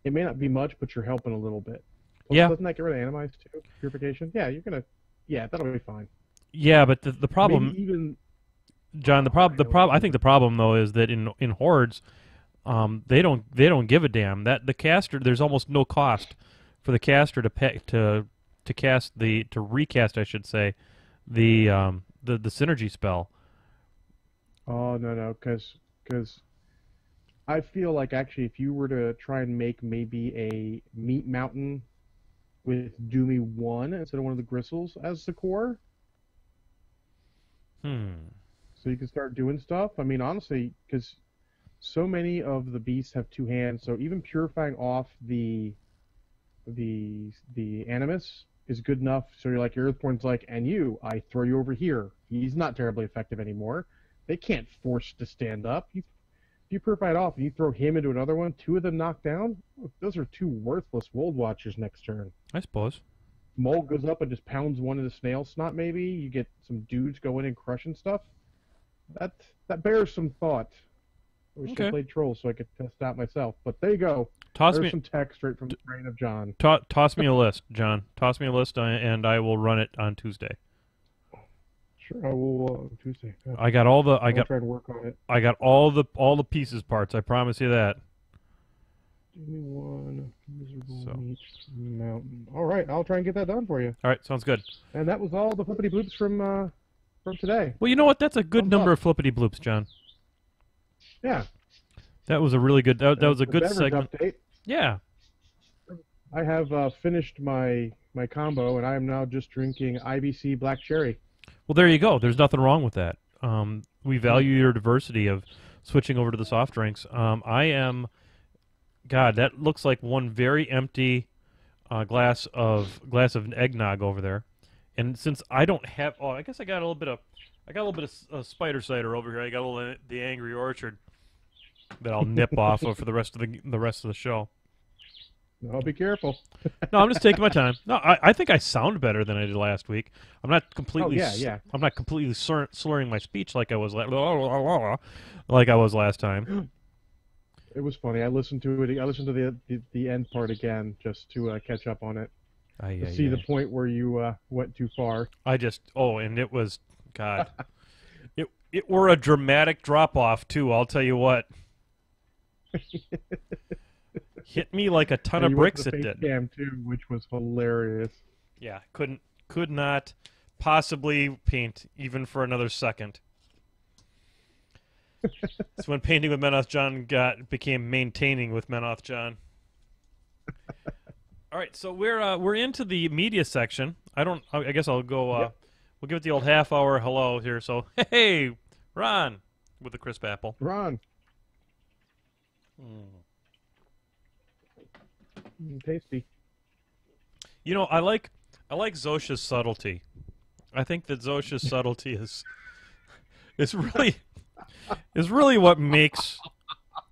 Speaker 2: It may not be much, but you're helping a little bit. Plus,
Speaker 4: yeah.
Speaker 2: Doesn't that get rid of Animize too? Purification? Yeah, that'll be fine.
Speaker 4: Yeah, but the problem,
Speaker 2: Maybe even
Speaker 4: John, I think the problem though is that in Hordes, they don't give a damn that the caster. There's almost no cost for the caster to recast, I should say, the synergy spell.
Speaker 2: Oh no, because I feel like actually if you were to try and make maybe a meat mountain with Doomy 1 instead of one of the gristles as the core, so you can start doing stuff. I mean, honestly, because so many of the beasts have two hands, so even purifying off the Animus is good enough. So you're like, your Earthborn's like, and I throw you over here. He's not terribly effective anymore. They can't force to stand up. If you purify it off and you throw him into another one, two of them knocked down, those are two worthless Wold Watchers next turn.
Speaker 4: I suppose.
Speaker 2: Mole goes up and just pounds one in the snail snot, maybe. You get some dudes going and crushing stuff. That bears some thought. I wish I played Trolls so I could test out myself. But there you go. There's some text straight from the brain of John.
Speaker 4: Toss me a list, John. Toss me a list, and I will run it on Tuesday.
Speaker 2: Sure, I will Tuesday. Yeah.
Speaker 4: I got all the.
Speaker 2: I'll try to work on it.
Speaker 4: I got all the pieces parts. I promise you that.
Speaker 2: Give me one miserable meat mountain. All right, I'll try and get that done for you.
Speaker 4: All right, sounds good.
Speaker 2: And that was all the flippity bloops from today.
Speaker 4: Well, you know what? That's a good number of flippity bloops, John.
Speaker 2: Yeah.
Speaker 4: That was a really good. That was a good segment.
Speaker 2: Update.
Speaker 4: Yeah.
Speaker 2: I have finished my combo, and I am now just drinking IBC Black Cherry.
Speaker 4: Well, there you go. There's nothing wrong with that. We value your diversity of switching over to the soft drinks. I am. God, that looks like one very empty glass of eggnog over there. And since I don't have, I guess I got a little bit of spider cider over here. I got a little the Angry Orchard that I'll nip off of for the rest of the show.
Speaker 2: I'll be careful.
Speaker 4: No, I'm just taking my time. No, I think I sound better than I did last week. I'm not completely. I'm not completely slurring my speech like I was last time.
Speaker 2: It was funny. I listened to it. I listened to the end part again just to catch up on it. To see the point where you went too far.
Speaker 4: And it was, God, it were a dramatic drop off too. I'll tell you what. Hit me like a ton of bricks. It did.
Speaker 2: Cam too, which was hilarious.
Speaker 4: Yeah, could not possibly paint even for another second. It's when painting with Menoth John became maintaining with Menoth John. All right, so we're into the media section. I guess I'll go. We'll give it the old half-hour hello here. So hey, Ron, with the crisp apple.
Speaker 2: Ron. Tasty.
Speaker 4: You know, I like Zosha's subtlety. I think that Zosha's subtlety is really what makes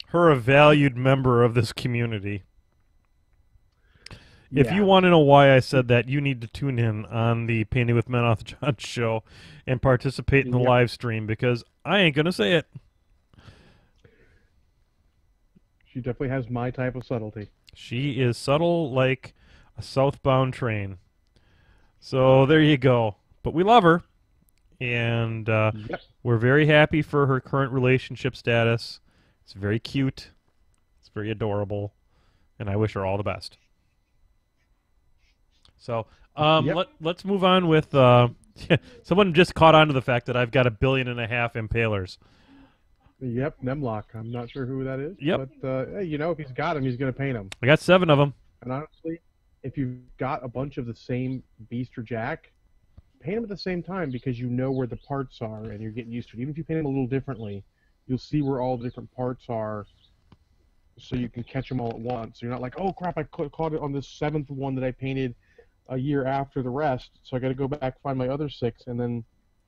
Speaker 4: her a valued member of this community. If you want to know why I said that, you need to tune in on the Painting with Men Off John show and participate in the live stream, because I ain't going to say it.
Speaker 2: She definitely has my type of subtlety.
Speaker 4: She is subtle like a southbound train. So there you go. But we love her, and we're very happy for her current relationship status. It's very cute. It's very adorable, and I wish her all the best. So let's move on with someone just caught on to the fact that I've got 1.5 billion impalers.
Speaker 2: Yep, Nemlock. I'm not sure who that is.
Speaker 4: Yep.
Speaker 2: But hey, you know, if he's got them, he's going to paint them.
Speaker 4: I got 7 of them.
Speaker 2: And honestly, if you've got a bunch of the same beast or jack, paint them at the same time, because you know where the parts are and you're getting used to it. Even if you paint them a little differently, you'll see where all the different parts are, so you can catch them all at once. So you're not like, oh crap, I caught it on this 7th one that I painted a year after the rest, so I got to go back, find my other 6, and then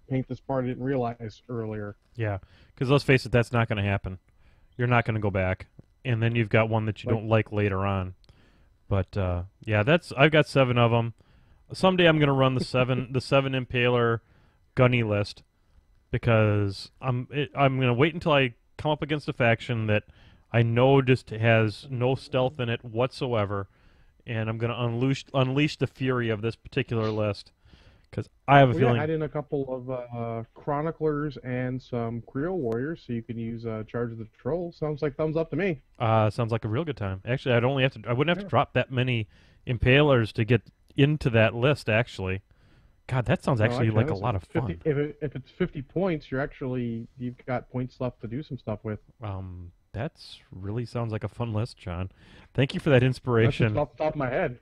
Speaker 2: paint this part I didn't realize earlier.
Speaker 4: Yeah, because let's face it, that's not going to happen. You're not going to go back, and then you've got one that you don't like later on. But yeah, I've got 7 of them. Someday I'm going to run the 7 impaler gunny list, because I'm going to wait until I come up against a faction that I know just has no stealth in it whatsoever, and I'm going to unleash the fury of this particular list, because I have a feeling.
Speaker 2: Yeah, add in a couple of chroniclers and some Creole warriors, so you can use Charge of the Troll. Sounds like thumbs up to me.
Speaker 4: Sounds like a real good time. Actually, I wouldn't have to drop that many impalers to get into that list. Actually, God, that sounds actually like a lot of fun.
Speaker 2: If it's 50 points, you've got points left to do some stuff with.
Speaker 4: That's really sounds like a fun list, John. Thank you for that inspiration.
Speaker 2: That's just off the top of my head.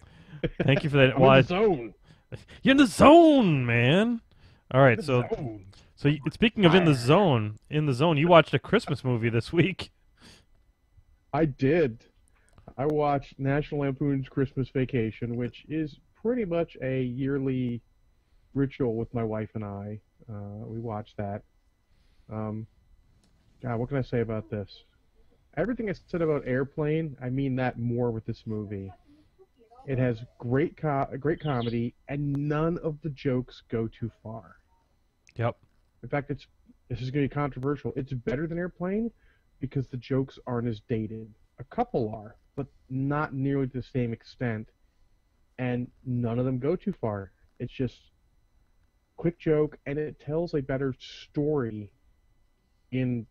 Speaker 4: Thank you for that.
Speaker 2: I'm in the zone.
Speaker 4: You're in the zone, man. All right, so speaking of in the zone, you watched a Christmas movie this week.
Speaker 2: I did. I watched National Lampoon's Christmas Vacation, which is pretty much a yearly ritual with my wife and I. We watched that. God, what can I say about this? Everything I said about Airplane, I mean that more with this movie. It has great comedy, and none of the jokes go too far.
Speaker 4: Yep.
Speaker 2: In fact, this is going to be controversial. It's better than Airplane because the jokes aren't as dated. A couple are, but not nearly to the same extent, and none of them go too far. It's just quick joke, and it tells a better story and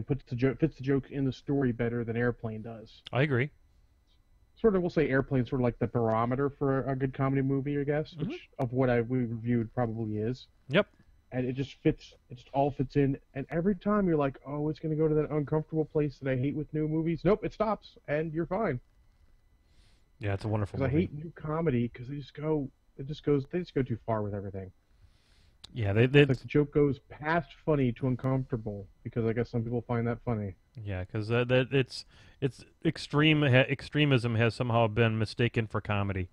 Speaker 2: fits the joke in the story better than Airplane does.
Speaker 4: I agree.
Speaker 2: Sort of, we'll say Airplane's sort of like the barometer for a good comedy movie, I guess, which of what we reviewed probably is.
Speaker 4: Yep.
Speaker 2: And it just fits. It just all fits in. And every time you're like, oh, it's going to go to that uncomfortable place that I hate with new movies. Nope, it stops, and you're fine.
Speaker 4: Yeah, it's a wonderful movie.
Speaker 2: I hate new comedy because they just go too far with everything.
Speaker 4: Yeah,
Speaker 2: it's like the joke goes past funny to uncomfortable, because I guess some people find that funny.
Speaker 4: Yeah, because it's extremism has somehow been mistaken for comedy.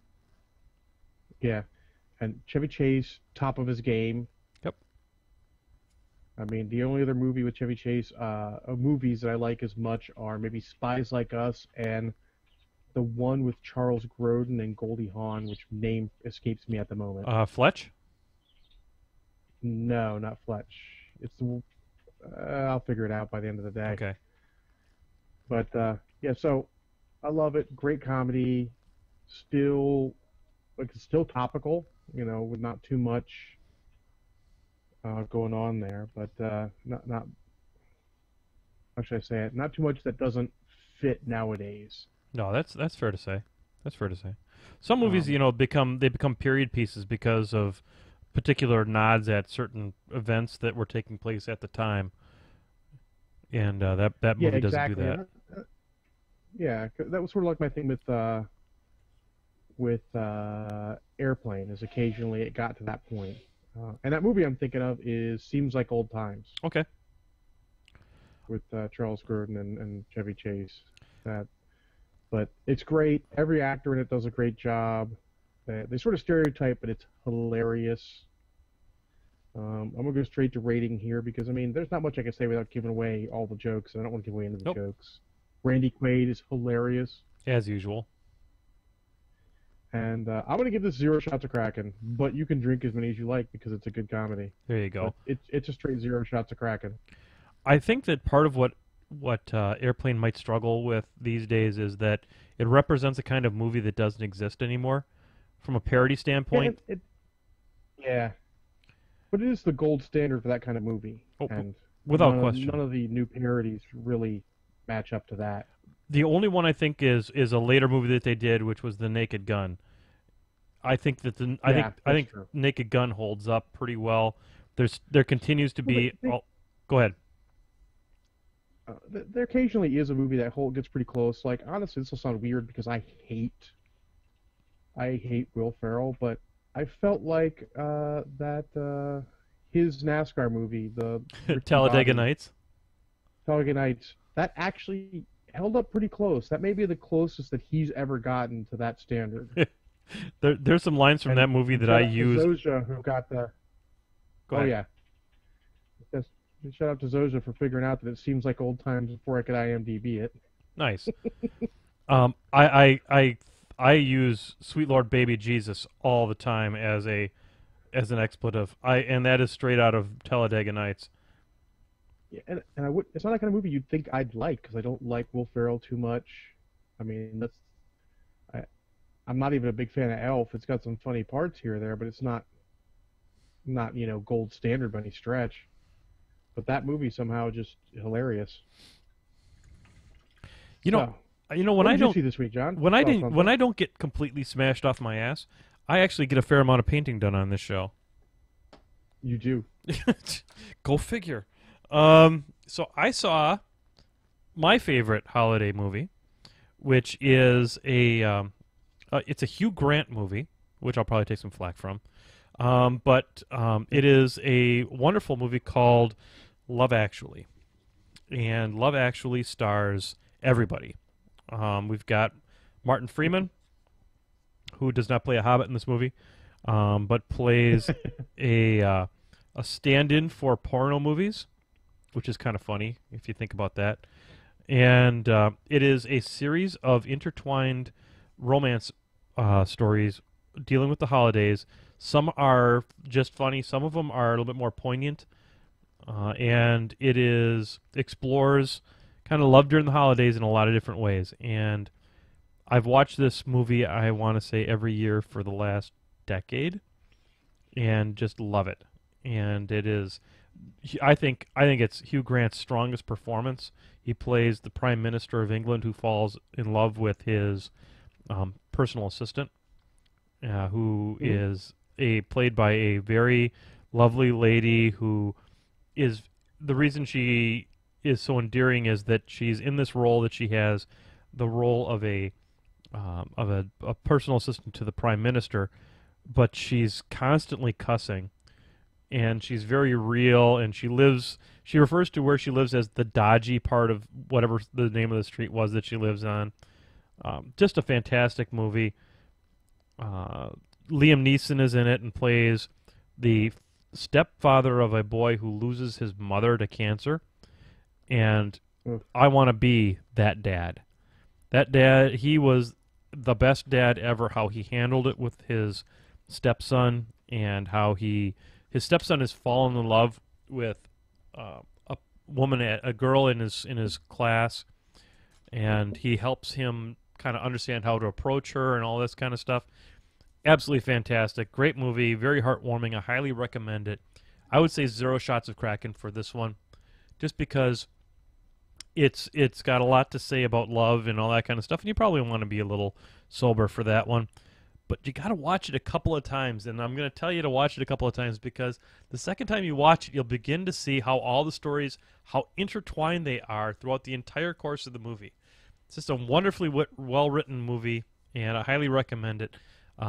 Speaker 2: Yeah, and Chevy Chase, top of his game.
Speaker 4: Yep.
Speaker 2: I mean, the only other movie with Chevy Chase, movies that I like as much are maybe Spies Like Us and the one with Charles Grodin and Goldie Hawn, which name escapes me at the moment.
Speaker 4: Fletch?
Speaker 2: No, not Fletch. It's the. I'll figure it out by the end of the day.
Speaker 4: Okay.
Speaker 2: But yeah, so I love it. Great comedy. Still, it's still topical. With not too much going on there, but not. How should I say it? Not too much that doesn't fit nowadays.
Speaker 4: No, that's fair to say. That's fair to say. Some movies, become period pieces because of particular nods at certain events that were taking place at the time, and that movie doesn't do that.
Speaker 2: Yeah, that was sort of like my thing with Airplane. Is occasionally it got to that point, and that movie I'm thinking of Seems Like Old Times.
Speaker 4: Okay.
Speaker 2: With Charles Grodin and Chevy Chase. But it's great. Every actor in it does a great job. They sort of stereotype, but it's hilarious. I'm going to go straight to rating here because, there's not much I can say without giving away all the jokes, and I don't want to give away any of the jokes. Randy Quaid is hilarious.
Speaker 4: As usual.
Speaker 2: And I'm going to give this 0 shots of Kraken, but you can drink as many as you like because it's a good comedy.
Speaker 4: There you go.
Speaker 2: But it's a straight 0 shots of Kraken.
Speaker 4: I think that part of what Airplane might struggle with these days is that it represents a kind of movie that doesn't exist anymore, from a parody standpoint.
Speaker 2: Yeah, but it is the gold standard for that kind of movie, and
Speaker 4: without question,
Speaker 2: none of the new parodies really match up to that.
Speaker 4: The only one I think is a later movie that they did, which was The Naked Gun. I think that I think
Speaker 2: true.
Speaker 4: Naked Gun holds up pretty well. There continues to be. Go ahead.
Speaker 2: There occasionally is a movie that gets pretty close. Like, honestly, this will sound weird because I hate Will Ferrell, but I felt like that his NASCAR movie, the
Speaker 4: Talladega Nights.
Speaker 2: Talladega Nights, that actually held up pretty close. That may be the closest that he's ever gotten to that standard.
Speaker 4: There's some lines from that movie that I use.
Speaker 2: Zoja, who got the.
Speaker 4: Go ahead.
Speaker 2: Oh yeah. Shout out to Zoja for figuring out that it seems like old times before I could IMDb it.
Speaker 4: Nice. I use "Sweet Lord Baby Jesus" all the time as an expletive. And that is straight out of Talladega Nights.
Speaker 2: Yeah, and it's not that kind of movie you'd think I'd like because I don't like Will Ferrell too much. I mean, I'm not even a big fan of Elf. It's got some funny parts here or there, but it's not gold standard by any stretch. But that movie somehow just hilarious.
Speaker 4: When
Speaker 2: what
Speaker 4: I
Speaker 2: did
Speaker 4: don't
Speaker 2: you see this week, John?
Speaker 4: when I don't get completely smashed off my ass, I actually get a fair amount of painting done on this show.
Speaker 2: You do.
Speaker 4: Go figure. So I saw my favorite holiday movie, which is it's a Hugh Grant movie, which I'll probably take some flack from. But it is a wonderful movie called Love Actually. And Love Actually stars everybody. We've got Martin Freeman, who does not play a hobbit in this movie, but plays a stand-in for porno movies, which is kind of funny if you think about that. And it is a series of intertwined romance stories dealing with the holidays. Some are just funny. Some of them are a little bit more poignant. And it explores kind of love during the holidays in a lot of different ways. And I've watched this movie, I want to say, every year for the last decade, and just love it. And it is, I think it's Hugh Grant's strongest performance. He plays the Prime Minister of England who falls in love with his personal assistant, who is played by a very lovely lady who is, the reason she is so endearing is that she's in this role that she has the role of a personal assistant to the Prime Minister, but she's constantly cussing, and she's very real, and she refers to where she lives as the dodgy part of whatever the name of the street was that she lives on. Just a fantastic movie. Liam Neeson is in it and plays the stepfather of a boy who loses his mother to cancer, and I want to be that dad. That dad, he was the best dad ever, how he handled it with his stepson, and how his stepson has fallen in love with a woman, a girl in his class, and he helps him kind of understand how to approach her and all this kind of stuff. Absolutely fantastic. Great movie. Very heartwarming. I highly recommend it. I would say 0 shots of Kraken for this one, just because it's got a lot to say about love and all that kind of stuff, and you probably want to be a little sober for that one. But you got to watch it a couple of times, and I'm going to tell you to watch it a couple of times because the second time you watch it, you'll begin to see how all the stories, how intertwined they are throughout the entire course of the movie. It's just a wonderfully well-written movie, and I highly recommend it.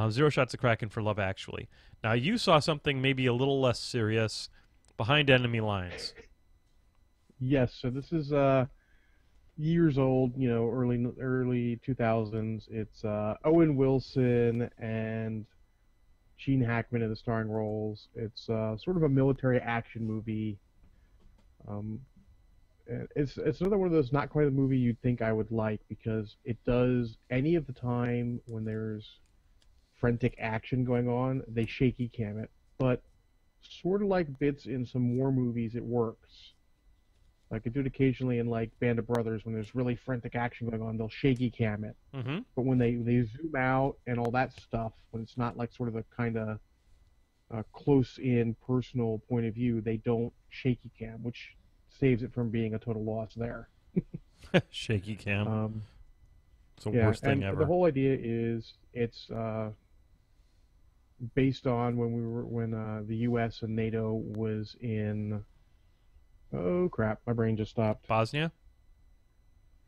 Speaker 4: 0 shots of Kraken for Love Actually. Now, you saw something maybe a little less serious, Behind Enemy Lines.
Speaker 2: Yes, so this is years old, early 2000s. It's Owen Wilson and Gene Hackman in the starring roles. It's sort of a military action movie. It's another one of those not quite a movie you'd think I would like because it does any of the time when there's frantic action going on, they shaky cam it. But sort of like bits in some war movies, it works. Like I do it occasionally in like Band of Brothers when there's really frantic action going on, they'll shaky cam it.
Speaker 4: Mm-hmm.
Speaker 2: But when they zoom out and all that stuff, when it's not like sort of a kind of close-in personal point of view, they don't shaky cam, which saves it from being a total loss there.
Speaker 4: Shaky cam. It's the
Speaker 2: Yeah,
Speaker 4: worst thing
Speaker 2: and
Speaker 4: ever.
Speaker 2: the whole idea is it's based on when the U.S. and NATO was in. Oh crap! My brain just stopped.
Speaker 4: Bosnia?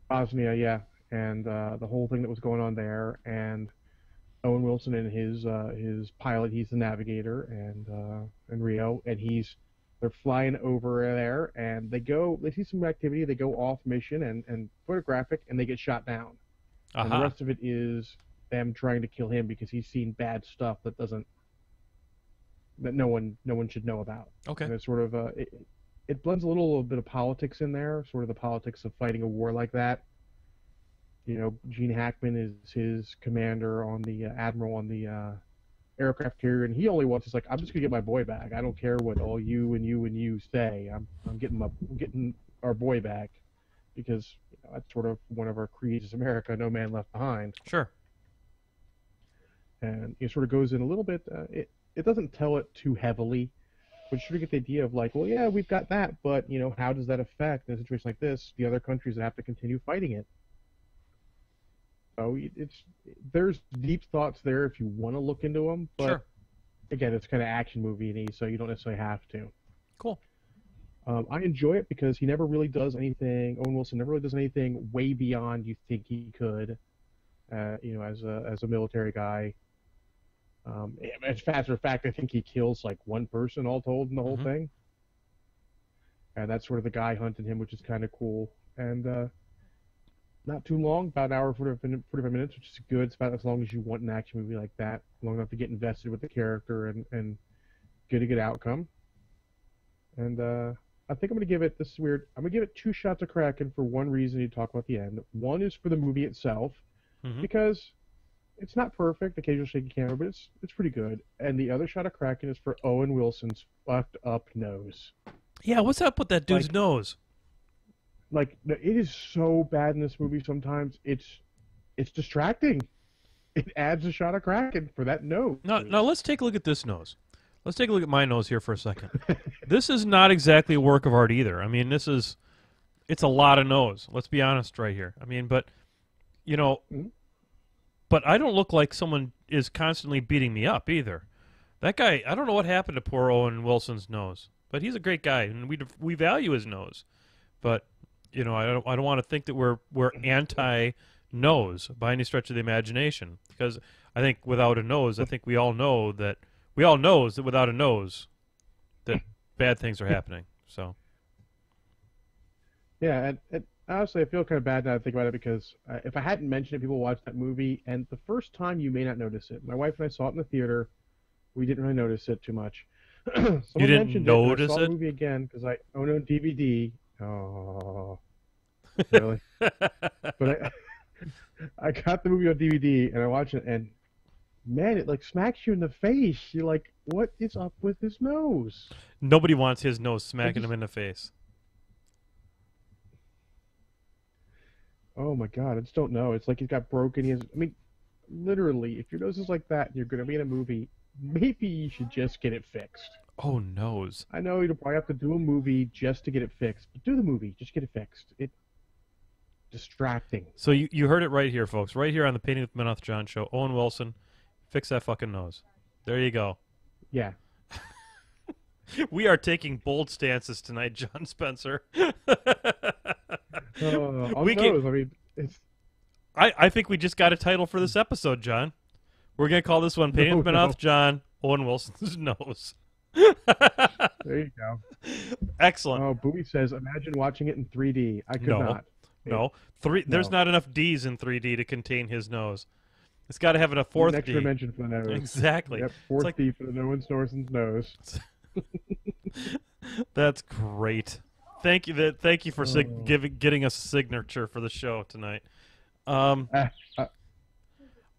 Speaker 2: Bosnia, yeah, and the whole thing that was going on there, and Owen Wilson and his pilot, he's the navigator, and Rio, and they're flying over there, and they see some activity, they go off mission and photographic, and they get shot down. And the rest of it is them trying to kill him because he's seen bad stuff that no one should know about.
Speaker 4: Okay.
Speaker 2: And it's sort of it blends a little bit of politics in there, sort of the politics of fighting a war like that. You know, Gene Hackman is his commander on the admiral on the aircraft carrier, and he only wants is like, I'm just gonna get my boy back. I don't care what all you and you and you say. I'm getting our boy back because that's sort of one of our creeds as America, no man left behind.
Speaker 4: Sure.
Speaker 2: And it sort of goes in a little bit. It doesn't tell it too heavily, but you sort of get the idea of like, well, yeah, we've got that, but how does that affect in a situation like this the other countries that have to continue fighting it? So there's deep thoughts there if you want to look into them, but
Speaker 4: sure.
Speaker 2: Again, it's kind of action movie-y, so you don't necessarily have to.
Speaker 4: Cool.
Speaker 2: I enjoy it because he never really does anything. Owen Wilson never really does anything way beyond you think he could, as a military guy. As a matter of fact, I think he kills like one person all told in the whole thing, and that's sort of the guy hunting him, which is kind of cool. And not too long, about an hour, 45 minutes, which is good. It's about as long as you want an action movie like that, long enough to get invested with the character and get a good outcome. And I think I'm going to give it, this is weird, I'm going to give it 2 shots of Kraken for one reason you talk about the end. One is for the movie itself, because it's not perfect, occasional shaky camera, but it's pretty good. And the other shot of Kraken is for Owen Wilson's fucked up nose.
Speaker 4: Yeah, what's up with that dude's nose?
Speaker 2: Like, it is so bad in this movie sometimes, it's distracting. It adds a shot of Kraken for that nose.
Speaker 4: Now let's take a look at this nose. Let's take a look at my nose here for a second. This is not exactly a work of art either. I mean, it's a lot of nose. Let's be honest right here. I mean, but I don't look like someone is constantly beating me up either. That guy, I don't know what happened to poor Owen Wilson's nose, but he's a great guy, and we value his nose. But I don't want to think that we're anti-nose by any stretch of the imagination, because I think without a nose, I think we all know that without a nose, that bad things are happening. So.
Speaker 2: Yeah, and honestly, I feel kind of bad now to think about it because if I hadn't mentioned it, people watch that movie, and the first time you may not notice it. My wife and I saw it in the theater. We didn't really notice it too much.
Speaker 4: You didn't notice
Speaker 2: I saw
Speaker 4: it?
Speaker 2: the movie again because I own it on DVD. Oh, really? But I got the movie on DVD, and I watched it, and man, it like smacks you in the face. You're like, what is up with his nose?
Speaker 4: Nobody wants his nose smacking him in the face.
Speaker 2: Oh my god, I just don't know. It's like he's got broken. Literally, if your nose is like that and you're going to be in a movie, maybe you should just get it fixed.
Speaker 4: Oh, nose.
Speaker 2: I know you'll probably have to do a movie just to get it fixed, but do the movie. Just get it fixed. It's distracting.
Speaker 4: So you heard it right here, folks. Right here on the Painting with Menoth John show. Owen Wilson, fix that fucking nose. There you go.
Speaker 2: Yeah.
Speaker 4: We are taking bold stances tonight, John Spencer. I think we just got a title for this episode, John. We're going to call this one Painting with Menoth John, Owen Wilson's nose.
Speaker 2: There you go.
Speaker 4: Excellent.
Speaker 2: Oh, Bowie says, imagine watching it in 3D. I could not.
Speaker 4: No. There's not enough D's in 3D to contain his nose. It's got to have a fourth
Speaker 2: Next
Speaker 4: D.
Speaker 2: dimension for the nose.
Speaker 4: Exactly.
Speaker 2: Yep, fourth D for the Owen Wilson's nose.
Speaker 4: That's great. Thank you. Thank you for getting us a signature for the show tonight.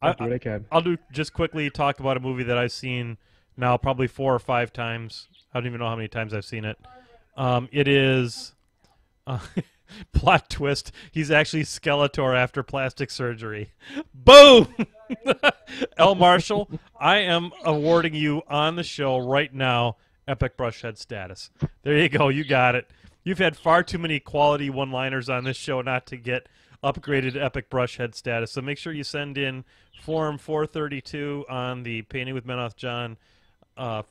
Speaker 2: I'll do what I can.
Speaker 4: I'll just quickly talk about a movie that I've seen now probably 4 or 5 times. I don't even know how many times I've seen it. It is plot twist. He's actually Skeletor after plastic surgery. Boom! L. Marshall, I am awarding you on the show right now Epic Brushhead status. There you go. You got it. You've had far too many quality one-liners on this show not to get upgraded Epic Brushhead status. So make sure you send in Form 432 on the Painting with Menoth John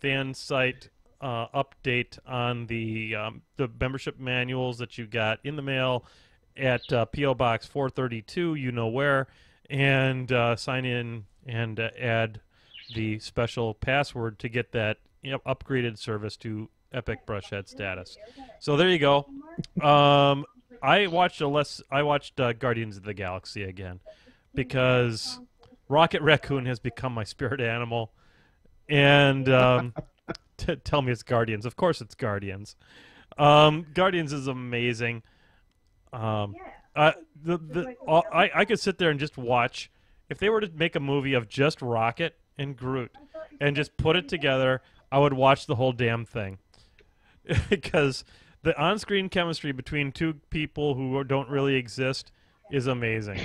Speaker 4: fan site update on the membership manuals that you got in the mail at P.O. Box 432, you know where, and sign in and add the special password to get that upgraded service to Epic Brushhead status. So there you go. I watched Guardians of the Galaxy again because Rocket Raccoon has become my spirit animal, and tell me it's Guardians. Of course it's Guardians. Guardians is amazing. I could sit there and just watch. If they were to make a movie of just Rocket and Groot and just put it together, I would watch the whole damn thing. Because the on-screen chemistry between two people who don't really exist is amazing.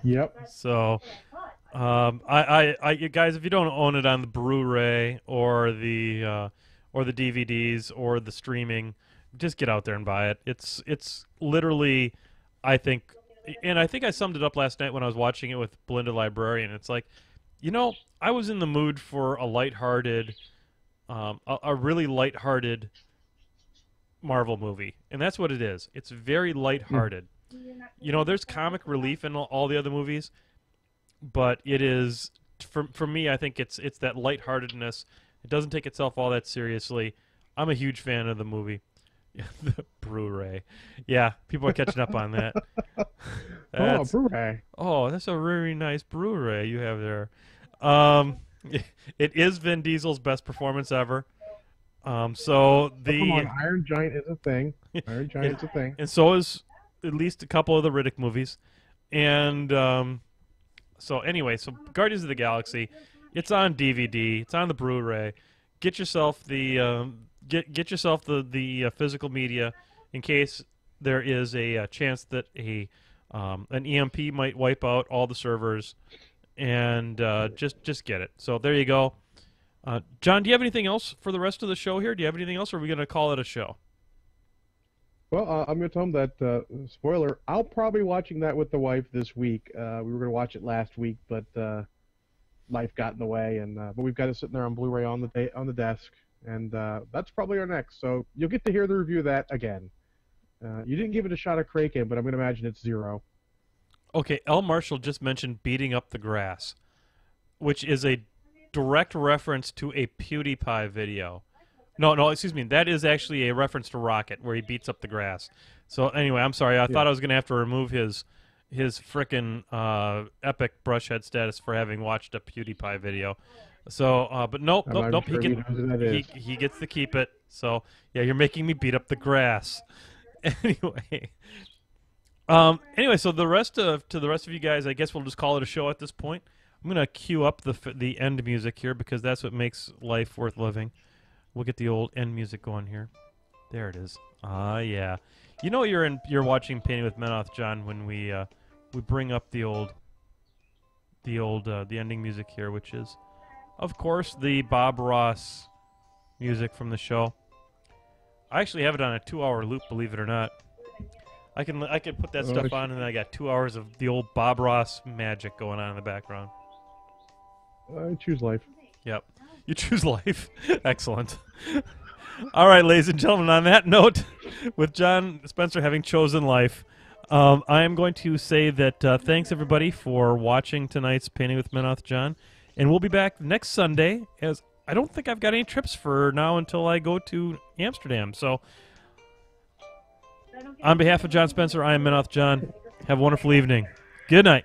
Speaker 2: Yep.
Speaker 4: So, you guys, if you don't own it on the Blu-ray or the DVDs or the streaming, just get out there and buy it. It's literally, I think I summed it up last night when I was watching it with Belinda Librarian. It's like, I was in the mood for a lighthearted, a really lighthearted Marvel movie, and that's what it is. It's very lighthearted. There's comic relief in all the other movies, but it is for me. I think it's that lightheartedness. It doesn't take itself all that seriously. I'm a huge fan of the movie. The Blu-ray, yeah, people are catching up on that.
Speaker 2: Blu-ray.
Speaker 4: Oh, that's a very nice Blu-ray you have there. It is Vin Diesel's best performance ever. So the
Speaker 2: come on, Iron Giant is a thing. Iron Giant's a thing,
Speaker 4: and so is at least a couple of the Riddick movies. And so anyway, so Guardians of the Galaxy, it's on DVD, it's on the Blu-ray. Get yourself the get yourself the physical media in case there is a chance that an EMP might wipe out all the servers, and just get it. So there you go. John, do you have anything else for the rest of the show here? Do you have anything else, or are we going to call it a show?
Speaker 2: Well, I'm going to tell them that, spoiler, I'll probably be watching that with the wife this week. We were going to watch it last week, but life got in the way, and but we've got it sitting there on Blu-ray on the desk, and that's probably our next. So you'll get to hear the review of that again. You didn't give it a shot of Kraken, but I'm going to imagine it's 0.
Speaker 4: Okay, L. Marshall just mentioned beating up the grass, which is a direct reference to a PewDiePie video. No, excuse me. That is actually a reference to Rocket, where he beats up the grass. So anyway, I'm sorry. I thought I was going to have to remove his frickin' epic brushhead status for having watched a PewDiePie video. So, but nope.
Speaker 2: Sure
Speaker 4: He gets to keep it. So yeah, you're making me beat up the grass. Anyway. So to the rest of you guys, I guess we'll just call it a show at this point. I'm gonna cue up the end music here because that's what makes life worth living. We'll get the old end music going here. There it is. Ah, yeah. You're watching Painting with Menoth, John, when we bring up the ending music here, which is, of course, the Bob Ross music from the show. I actually have it on a 2-hour loop, believe it or not. I can put that stuff on, and then I got 2 hours of the old Bob Ross magic going on in the background.
Speaker 2: I choose life.
Speaker 4: Yep. You choose life. Excellent. All right, ladies and gentlemen, on that note, with John Spencer having chosen life, I am going to say that thanks, everybody, for watching tonight's Painting with Menoth, John. And we'll be back next Sunday, as I don't think I've got any trips for now until I go to Amsterdam. So, on behalf of John Spencer, I am Menoth John. Have a wonderful evening. Good night.